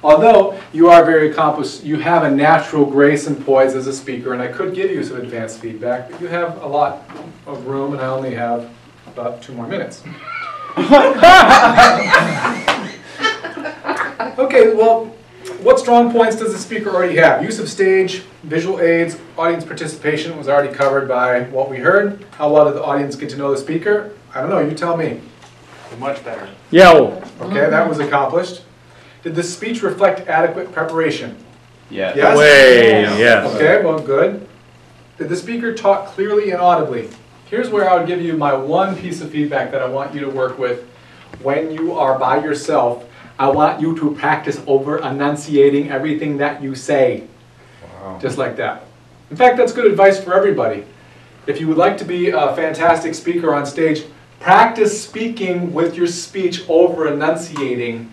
Although you are very accomplished, you have a natural grace and poise as a speaker, and I could give you some advanced feedback, but you have a lot of room, and I only have about 2 more minutes. Okay, well, what strong points does the speaker already have? Use of stage, visual aids, audience participation was already covered by what we heard. How well did the audience get to know the speaker? I don't know, you tell me. Much better. Yo! Okay, that was accomplished. Did the speech reflect adequate preparation? Yes. Yes? Way, yes. Okay, well, good. Did the speaker talk clearly and audibly? Here's where I would give you my one piece of feedback that I want you to work with when you are by yourself. I want you to practice over enunciating everything that you say. Wow. Just like that. In fact, that's good advice for everybody. If you would like to be a fantastic speaker on stage, practice speaking with your speech over enunciating.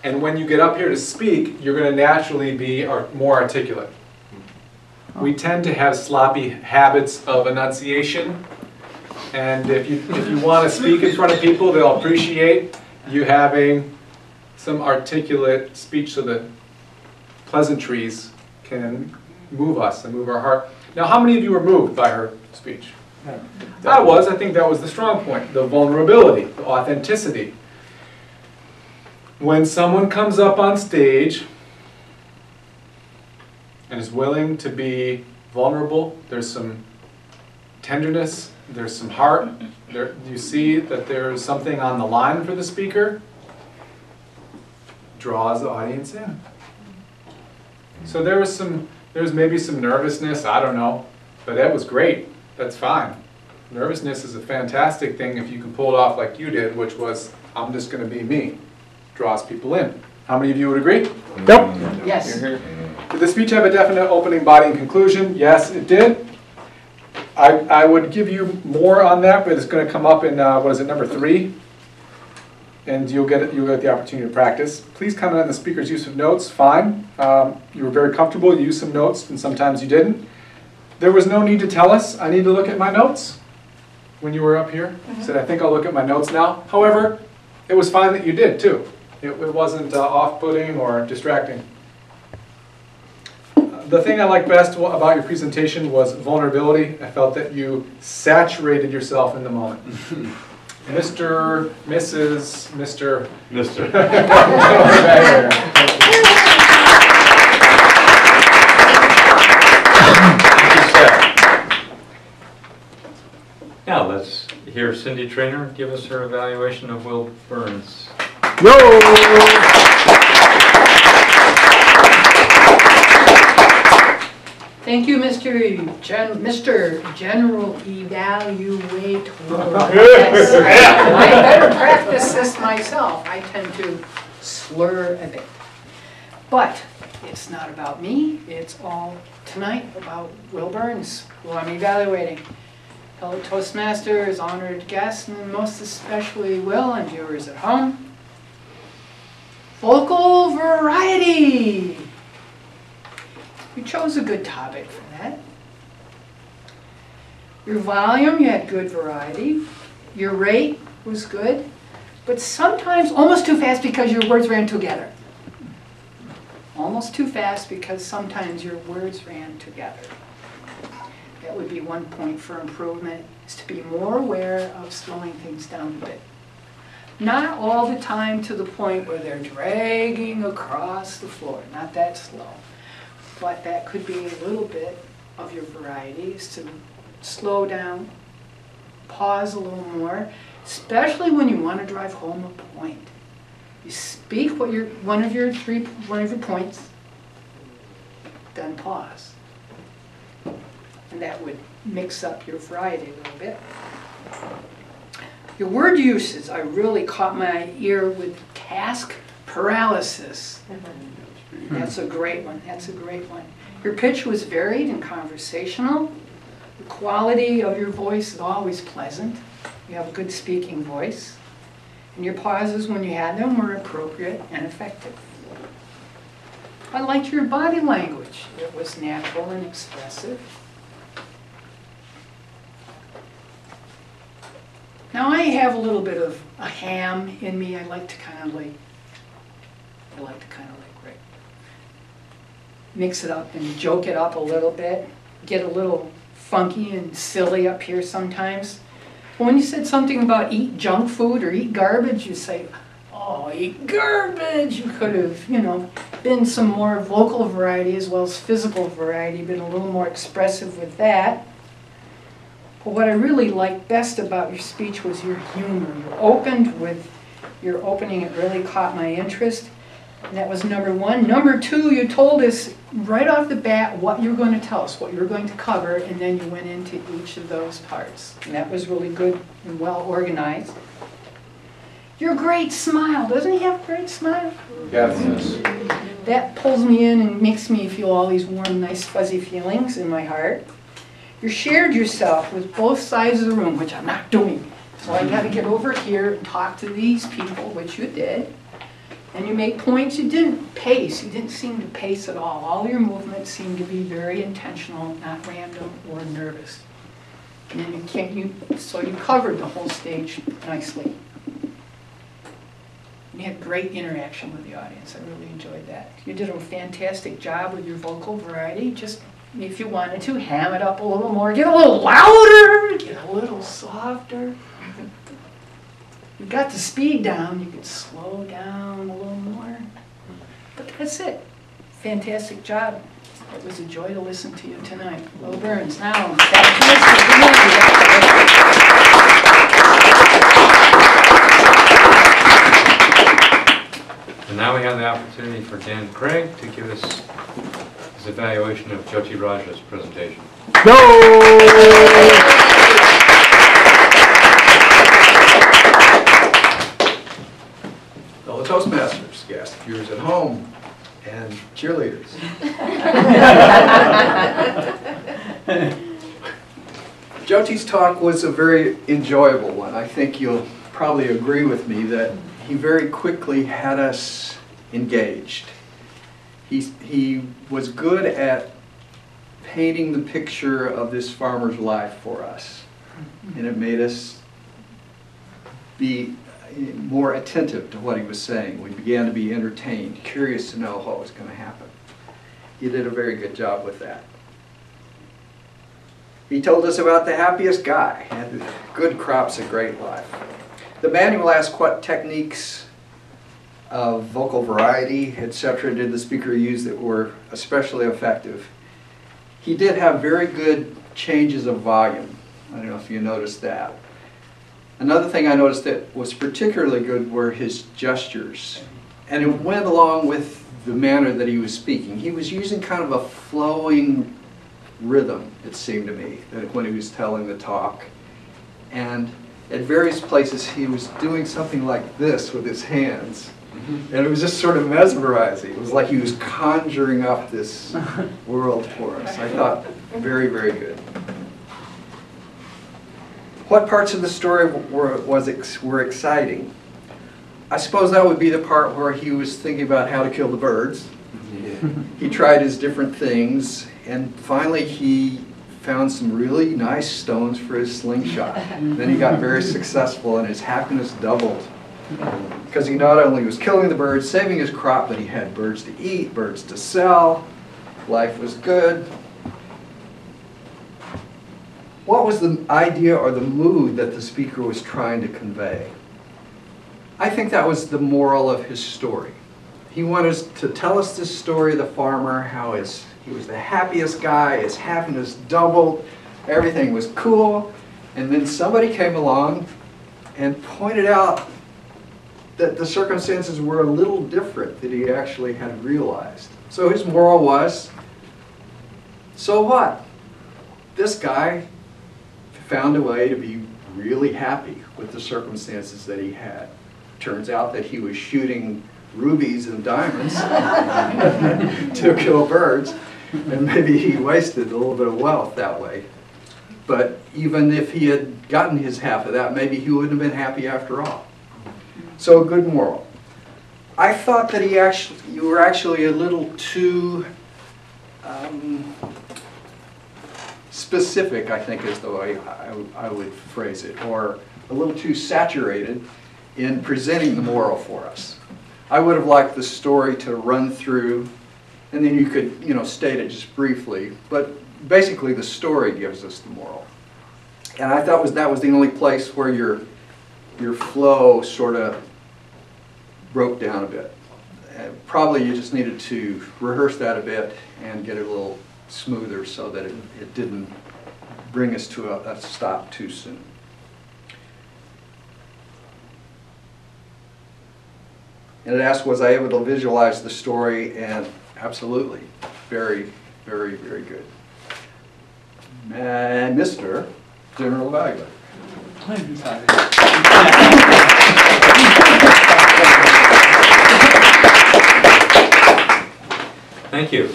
And when you get up here to speak, you're going to naturally be more articulate. We tend to have sloppy habits of enunciation. And if you want to speak in front of people, they'll appreciate you having some articulate speech so that pleasantries can move us and move our heart. Now, how many of you were moved by her speech? I was. I think that was the strong point. The vulnerability, the authenticity. When someone comes up on stage and is willing to be vulnerable, there's some tenderness, there's some heart. You see that there's something on the line for the speaker. Draws the audience in. So there was maybe some nervousness, I don't know, but that was great. That's fine. Nervousness is a fantastic thing if you can pull it off like you did, which was, I'm just going to be me. Draws people in. How many of you would agree? Yep. Yes. Did the speech have a definite opening, body, and conclusion? Yes, it did. I would give you more on that, but it's going to come up in, what is it, number 3? And you'll get the opportunity to practice. Please comment on the speaker's use of notes. Fine. You were very comfortable. You used some notes, and sometimes you didn't. There was no need to tell us, I need to look at my notes when you were up here. You said, I think I'll look at my notes now. However, it was fine that you did, too. It wasn't off-putting or distracting. The thing I liked best about your presentation was vulnerability. I felt that you saturated yourself in the moment. Mr., Mrs., Mr. Mr. Now let's hear Cindy Traynor give us her evaluation of Will Burns. Thank you, Mr. General Evaluator. Yes. I better practice this myself. I tend to slur a bit. But it's not about me. It's all tonight about Will Burns, who I'm evaluating. Fellow Toastmasters, honored guests, and most especially Will and viewers at home. Vocal variety. You chose a good topic for that. Your volume, you had good variety. Your rate was good, but sometimes almost too fast because your words ran together. Almost too fast because sometimes your words ran together. That would be one point for improvement, is to be more aware of slowing things down a bit. Not all the time to the point where they're dragging across the floor, not that slow. But that could be a little bit of your variety, is to slow down, pause a little more, especially when you want to drive home a point. You speak what one of your points, then pause. And that would mix up your variety a little bit. Your word uses, I really caught my ear with task paralysis. That's a great one. That's a great one. Your pitch was varied and conversational. The quality of your voice is always pleasant. You have a good speaking voice. And your pauses, when you had them, were appropriate and effective. I liked your body language. It was natural and expressive. Now I have a little bit of a ham in me. I like to kind of like mix it up and joke it up a little bit, get a little funky and silly up here sometimes. But when you said something about eat junk food or eat garbage, you say, oh, eat garbage. You could have, been some more vocal variety as well as physical variety, been a little more expressive with that. But what I really liked best about your speech was your humor. You opened with your opening, it really caught my interest. And that was number one. Number two, you told us right off the bat what you were going to tell us, what you were going to cover, and then you went into each of those parts. And that was really good and well organized. Your great smile. Doesn't he have a great smile? Yes. That pulls me in and makes me feel all these warm, nice, fuzzy feelings in my heart. You shared yourself with both sides of the room, which I'm not doing. So I got to get over here and talk to these people, which you did. And you make points. You didn't pace. You didn't seem to pace at all. All your movements seemed to be very intentional, not random or nervous. And then so you covered the whole stage nicely. You had great interaction with the audience. I really enjoyed that. You did a fantastic job with your vocal variety. Just, if you wanted to, ham it up a little more. Get a little louder. Get a little softer. You got the speed down. You could slow down a little more. But that's it. Fantastic job. It was a joy to listen to you tonight. Will Burns. Now, back to Mr. And now we have the opportunity for Dan Craig to give us his evaluation of Jyoti Raja's presentation. Fellow Toastmasters, guests, viewers at home, and cheerleaders. Jyoti's talk was a very enjoyable one. I think you'll probably agree with me that he very quickly had us engaged. He was good at painting the picture of this farmer's life for us, and it made us be more attentive to what he was saying. We began to be entertained, curious to know what was going to happen. He did a very good job with that. He told us about the happiest guy and good crops, a great life. The manual asked what techniques of vocal variety, etc., did the speaker use that were especially effective. He did have very good changes of volume. I don't know if you noticed that. Another thing I noticed that was particularly good were his gestures. And it went along with the manner that he was speaking. He was using kind of a flowing rhythm, it seemed to me, that when he was telling the talk. And at various places he was doing something like this with his hands. And it was just sort of mesmerizing. It was like he was conjuring up this world for us. I thought very, very good. What parts of the story were exciting? I suppose that would be the part where he was thinking about how to kill the birds. He tried his different things, and finally he found some really nice stones for his slingshot. Then he got very successful, and his happiness doubled. Because he not only was killing the birds, saving his crop, but he had birds to eat, birds to sell. Life was good. What was the idea or the mood that the speaker was trying to convey? I think that was the moral of his story. He wanted to tell us this story of the farmer, how he was the happiest guy, his happiness doubled, everything was cool, and then somebody came along and pointed out that the circumstances were a little different than he actually had realized. So his moral was, so what? This guy found a way to be really happy with the circumstances that he had. Turns out that he was shooting rubies and diamonds to kill birds, and maybe he wasted a little bit of wealth that way. But even if he had gotten his half of that, maybe he wouldn't have been happy after all. So a good moral. I thought that you were actually a little too specific, I think is the way I would phrase it, or a little too saturated in presenting the moral for us. I would have liked the story to run through, and then you could, state it just briefly, but basically the story gives us the moral. And I thought that was the only place where your flow sort of broke down a bit. Probably you just needed to rehearse that a bit and get it a little smoother so that it didn't bring us to a stop too soon. And it asked, was I able to visualize the story? And absolutely, very, very, very good. And Mr. General Evaluator. Thank you.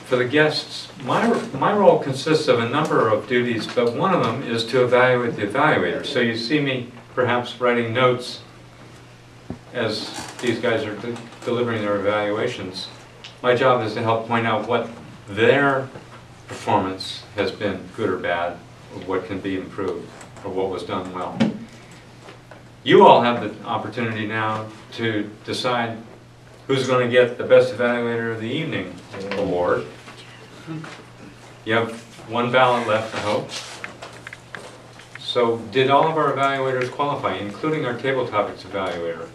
For the guests, my role consists of a number of duties, but one of them is to evaluate the evaluator. So you see me perhaps writing notes as these guys are delivering their evaluations. My job is to help point out what their performance has been, good or bad, or what can be improved, or what was done well. You all have the opportunity now to decide who's going to get the Best Evaluator of the Evening award. You have one ballot left, I hope. So did all of our evaluators qualify, including our Table Topics evaluator?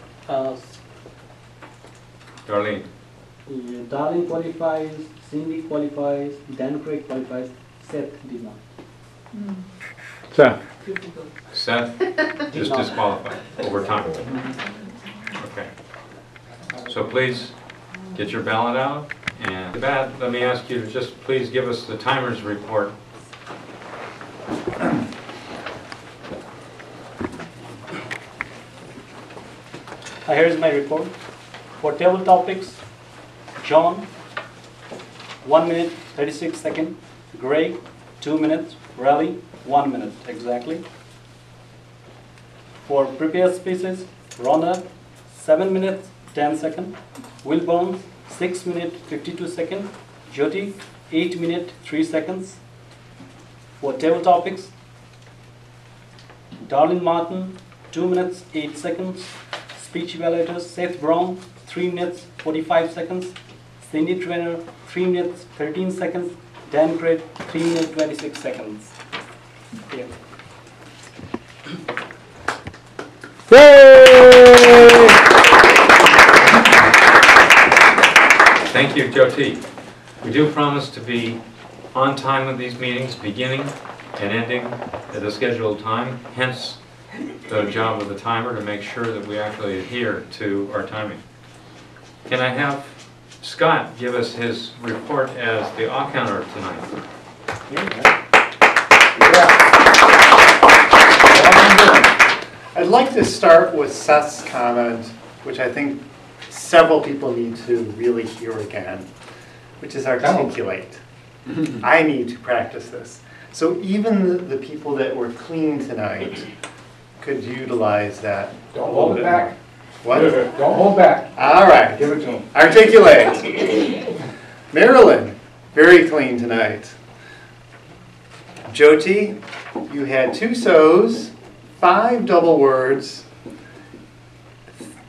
Darlene. Darlene qualifies, Cindy qualifies, Dan Craig qualifies, Seth did not. Seth just disqualified over time. Okay. So please get your ballot out And with that, let me ask you to just please give us the timer's report. Here's my report. For table topics, John, 1 minute 36 seconds. Greg, 2 minutes. Raleigh, 1 minute exactly. For prepared speeches, Rhonda, 7 minutes 10 seconds. Wilburn, 6 minutes 52 seconds. Jyoti, 8 minutes 3 seconds. For table topics, Darlene Martin, 2 minutes 8 seconds. Speech evaluators, Seth Brown, 3 minutes 45 seconds. Cindy Trainer, 3 minutes 13 seconds. Dan Craig, 3 minutes 26 seconds. Here. Thank you, Jyoti. We do promise to be on time with these meetings, beginning and ending at the scheduled time, hence the job of the timer to make sure that we actually adhere to our timing. Can I have Scott give us his report as the counter tonight? I'd like to start with Seth's comment, which I think several people need to really hear again, which is articulate. I need to practice this. So even the people that were clean tonight could utilize that. Don't hold it back. What? Don't hold back. All right. Give it to him. Articulate. Marilyn, very clean tonight. Jyoti, you had 2 so's, 5 double words,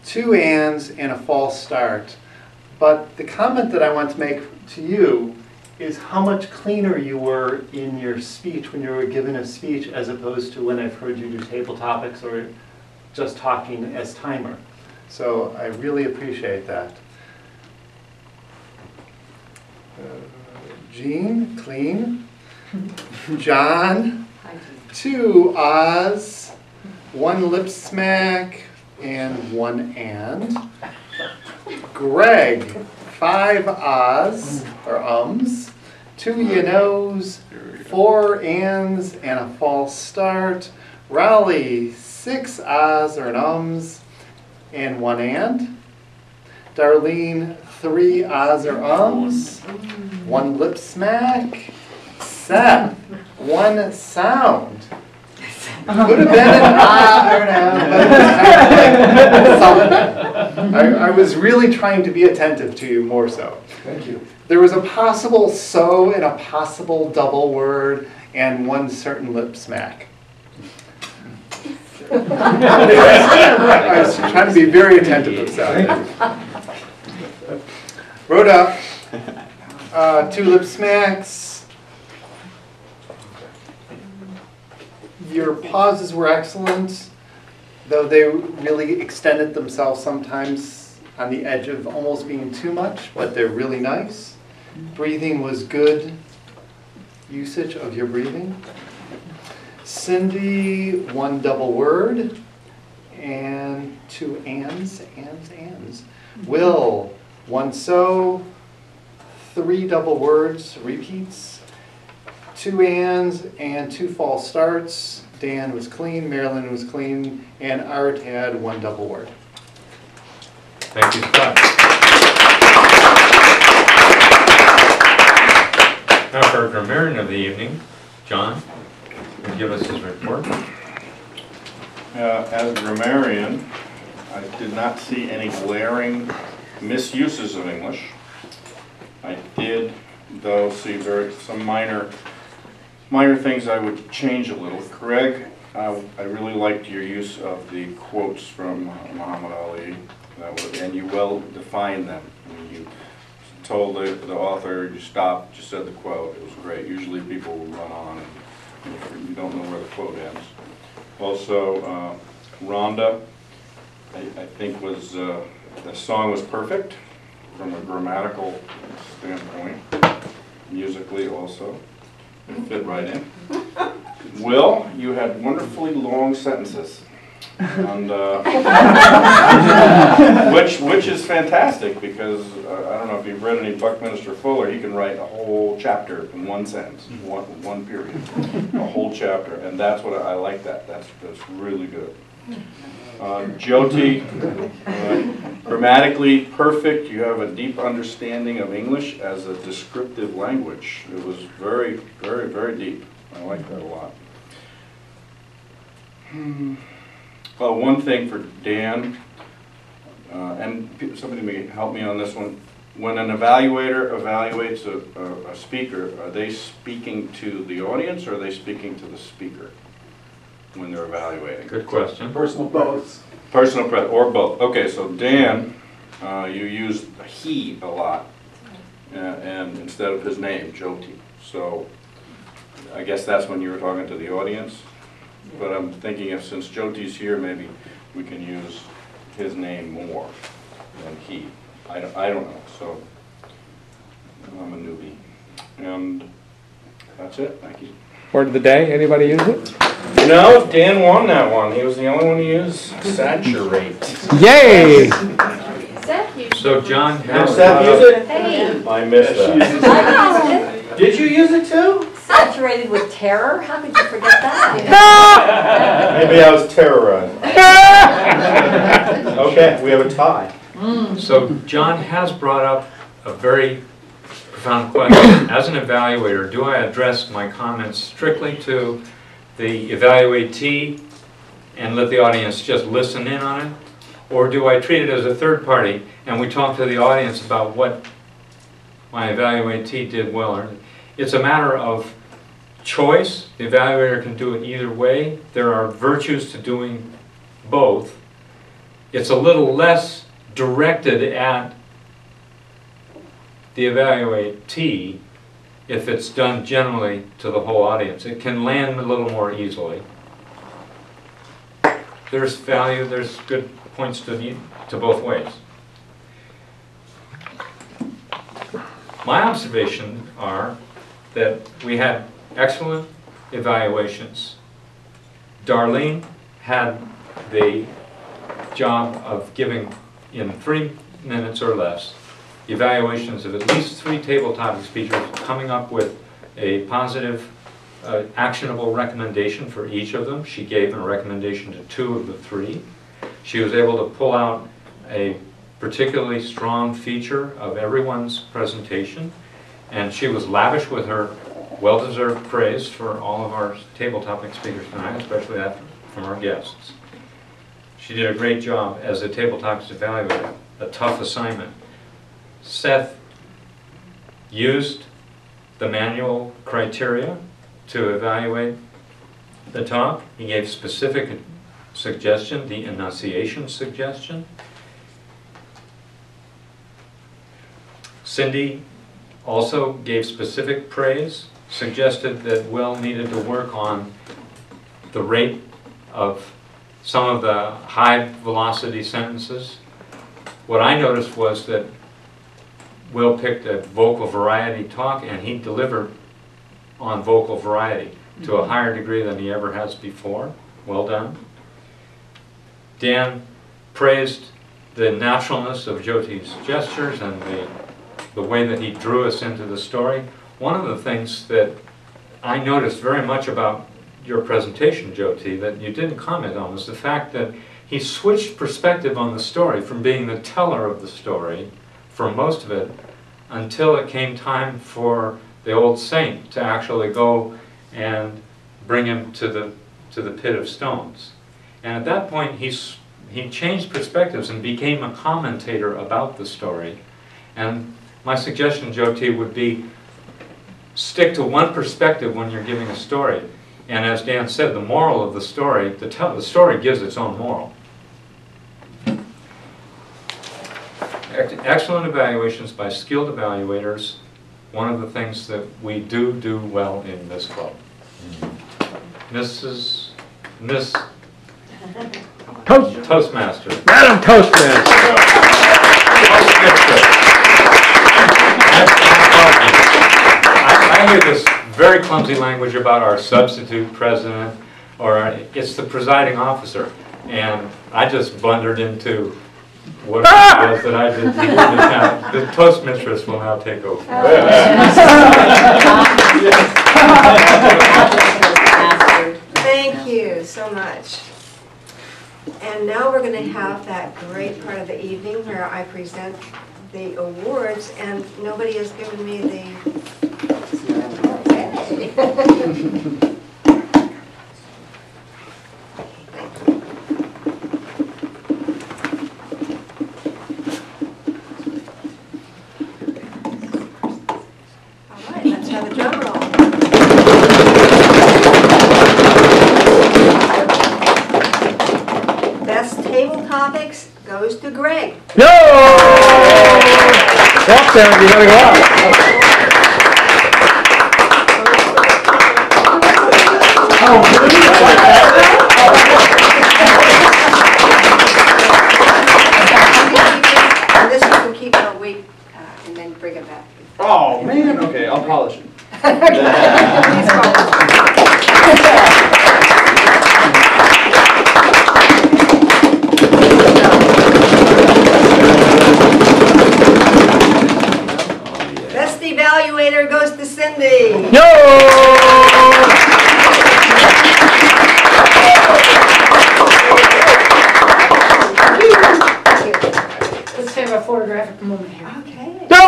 2 ands, and a false start. But the comment that I want to make to you is how much cleaner you were in your speech when you were given a speech as opposed to when I've heard you do table topics or just talking as timer. So I really appreciate that. Jean, clean. John, 2 ahs, 1 lip smack, and 1 and. Greg, 5 ahs, or ums, 2 you knows, 4 ands, and a false start. Raleigh, 6 ahs or ums, and 1 and. Darlene, 3 ahs or ums, 1 lip smack. Seth, 1 sound. Could have been an ah or an but I was really trying to be attentive to you more so. Thank you. There was a possible so and a possible double word and 1 certain lip smack. I was trying to be very attentive to that. Wrote up 2 lip smacks. Your pauses were excellent, though they really extended themselves sometimes on the edge of almost being too much, but they're really nice. Breathing was good usage of your breathing. Cindy, 1 double word, and 2 ands. Will, 1 so, 3 double words, repeats, 2 ands, and 2 false starts. Dan was clean, Marilyn was clean, and Art had 1 double word. Thank you, Scott. Now for our grammarian of the evening, John, will give us his report. As a grammarian, I did not see any glaring misuses of English. I did, though, see some minor things I would change a little. Greg, I really liked your use of the quotes from Muhammad Ali, and you well defined them. When you told the author you stopped, just said the quote. It was great. Usually people will run on and you don't know where the quote ends. Also, Rhonda, I think the song was perfect from a grammatical standpoint, musically also. It fit right in. Will, you had wonderfully long sentences. And, which is fantastic because I don't know if you've read any Buckminster Fuller. He can write a whole chapter in one sentence, one period, a whole chapter, and that's what I like. That's really good. Jyoti, grammatically perfect. You have a deep understanding of English as a descriptive language. It was very, very, very deep. I like that a lot. Well, one thing for Dan, and somebody may help me on this one. When an evaluator evaluates a speaker, are they speaking to the audience or are they speaking to the speaker when they're evaluating? Good question. Personal preference. Personal preference, or both. Okay, so Dan, you used he a lot, and instead of his name, Jyoti. So I guess that's when you were talking to the audience. But I'm thinking if since Jyoti's here, maybe we can use his name more than he. I don't know. So I'm a newbie, and that's it. Thank you. Word of the day, anybody use it? You know, Dan won that one. He was the only one to use saturate. Yay! So John Did has Seth use it? Hey. I missed that. Did you use it too? Saturated with terror? How could you forget that? Maybe I was terrorized. Okay, we have a tie. So John has brought up a very profound question. As an evaluator, do I address my comments strictly to the evaluatee and let the audience just listen in on it? Or do I treat it as a third party and we talk to the audience about what my evaluatee did well? It's a matter of choice. The evaluator can do it either way. There are virtues to doing both. It's a little less directed at the evaluatee if it's done generally to the whole audience. It can land a little more easily. There's value, there's good points to both ways. My observations are that we had excellent evaluations. Darlene had the job of giving, in 3 minutes or less, evaluations of at least 3 tabletop speakers, coming up with a positive, actionable recommendation for each of them. She gave a recommendation to 2 of the 3. She was able to pull out a particularly strong feature of everyone's presentation, and she was lavish with her well-deserved praise for all of our table topic speakers tonight, especially that from our guests. She did a great job as a table topics evaluator, a tough assignment. Seth used the manual criteria to evaluate the talk. He gave specific suggestion, the enunciation suggestion. Cindy also gave specific praise, suggested that Will needed to work on the rate of some of the high velocity sentences. What I noticed was that Will picked a vocal variety talk and he delivered on vocal variety to a higher degree than he ever has before. Well done. Dan praised the naturalness of Jyoti's gestures and the way that he drew us into the story. One of the things that I noticed very much about your presentation, Jyoti, that you didn't comment on was the fact that he switched perspective on the story from being the teller of the story for most of it until it came time for the old saint to actually go and bring him to the pit of stones. And at that point he changed perspectives and became a commentator about the story. And my suggestion, Jyoti, would be stick to one perspective when you're giving a story. And as Dan said, the moral of the story, the story gives its own moral. Excellent evaluations by skilled evaluators, one of the things that we do well in this club. Miss Toastmaster. Madam Toastmaster. I hear this very clumsy language about our substitute president, or it's the presiding officer. and I just blundered into what it was that I did. The Toastmistress will now take over. Thank you so much. And now we're going to have that great part of the evening where I present the awards, and nobody has given me the... All right, let's have a drum roll. Best table topics goes to Greg. No! Walk there, you gotta go out. And this you can keep for a week and then bring it back. Oh, man. Okay, I'll polish it. Please Best evaluator goes to Cindy. Let's have a photographic moment here. Okay. No!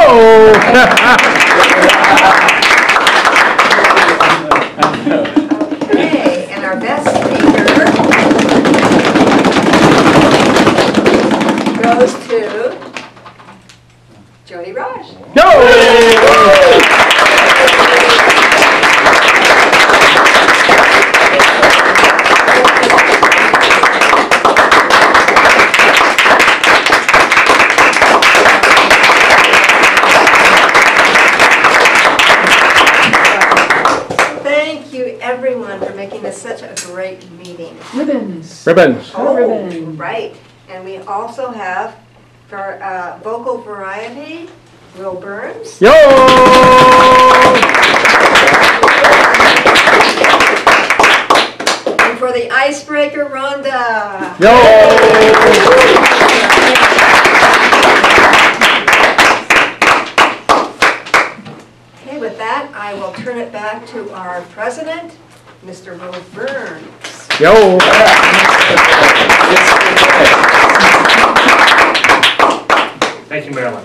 Okay, and our best speaker goes to Jody Raj. Thank you, everyone, for making this such a great meeting. Ribbons. Ribbons. Oh, Ribbon. right. And we also have, for vocal variety, Will Burns. Yo! And for the icebreaker, Rhonda. Okay, with that, I will turn it back to our president, Mr. Will Burns. Yo! Thank you, Marilyn.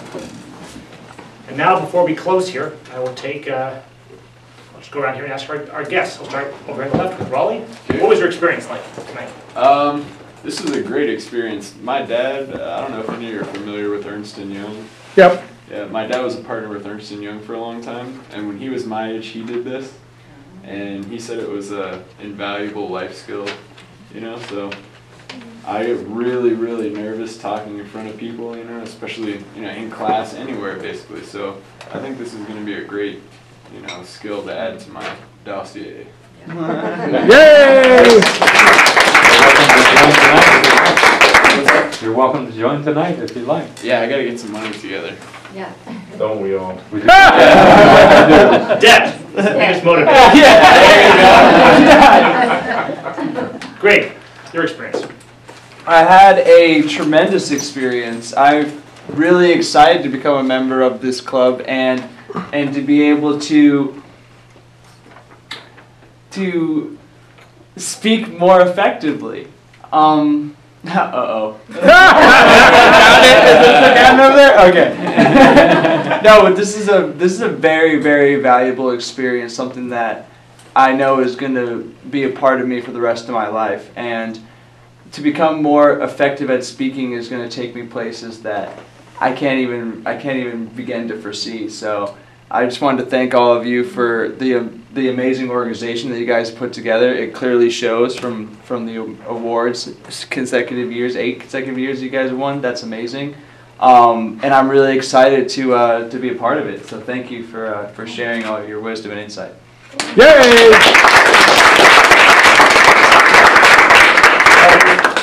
And now, before we close here, I will take, let's go around here and ask our guests. I'll start over on the left with Raleigh. What was your experience like tonight? This was a great experience. My dad, I don't know if any of you are familiar with Ernst & Young. Yep. Yeah, my dad was a partner with Ernst & Young for a long time, and when he was my age, he did this, and he said it was an invaluable life skill, you know, so I get really, really nervous talking in front of people, you know, especially, you know, in class, anywhere, basically, so I think this is going to be a great, you know, skill to add to my dossier. Yay! You're welcome to join tonight if you'd like. Yeah, I gotta get some money together. Yeah. Don't we all? Debt. Biggest motivator. Greg, your experience. I had a tremendous experience. I'm really excited to become a member of this club and to be able to speak more effectively. Uh-oh. Is this over there? Okay. No, but this is a very, very valuable experience, something that I know is going to be a part of me for the rest of my life. And to become more effective at speaking is going to take me places that I can't even begin to foresee. So I just wanted to thank all of you for the amazing organization that you guys put together. It clearly shows from the awards, 8 consecutive years you guys have won. That's amazing. And I'm really excited to be a part of it. So thank you for sharing all of your wisdom and insight. Yay!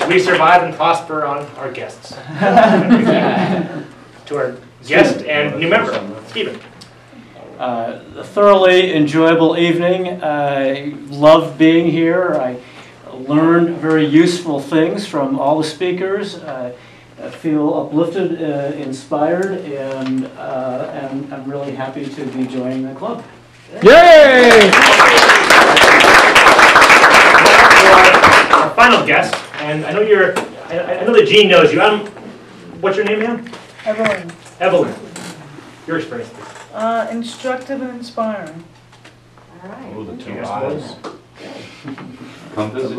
We survive and prosper on our guests. To our guest and new member, Stephen. A thoroughly enjoyable evening. I loved being here. I learned very useful things from all the speakers. I feel uplifted, inspired, and I'm really happy to be joining the club. Yay! Our final guest, and I know I know that Jean knows you. What's your name, ma'am? Evelyn. Evelyn. Your experience, please. Instructive and inspiring. All right. Oh, the two Yes, eyes. Come visit.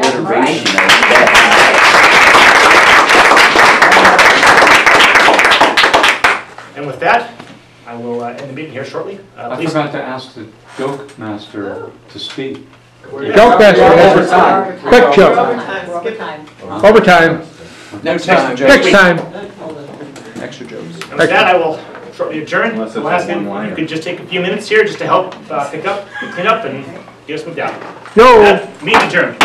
And with that, I will end the meeting here shortly. I Please. forgot to ask the joke master to speak. Joke master, overtime. Quick joke. Overtime. Overtime. Next time. Next time. Extra jokes. And with that, I will shortly adjourn. The last thing, you could just take a few minutes here just to help pick up, clean up, and get us moved out. Yo. Meeting adjourned.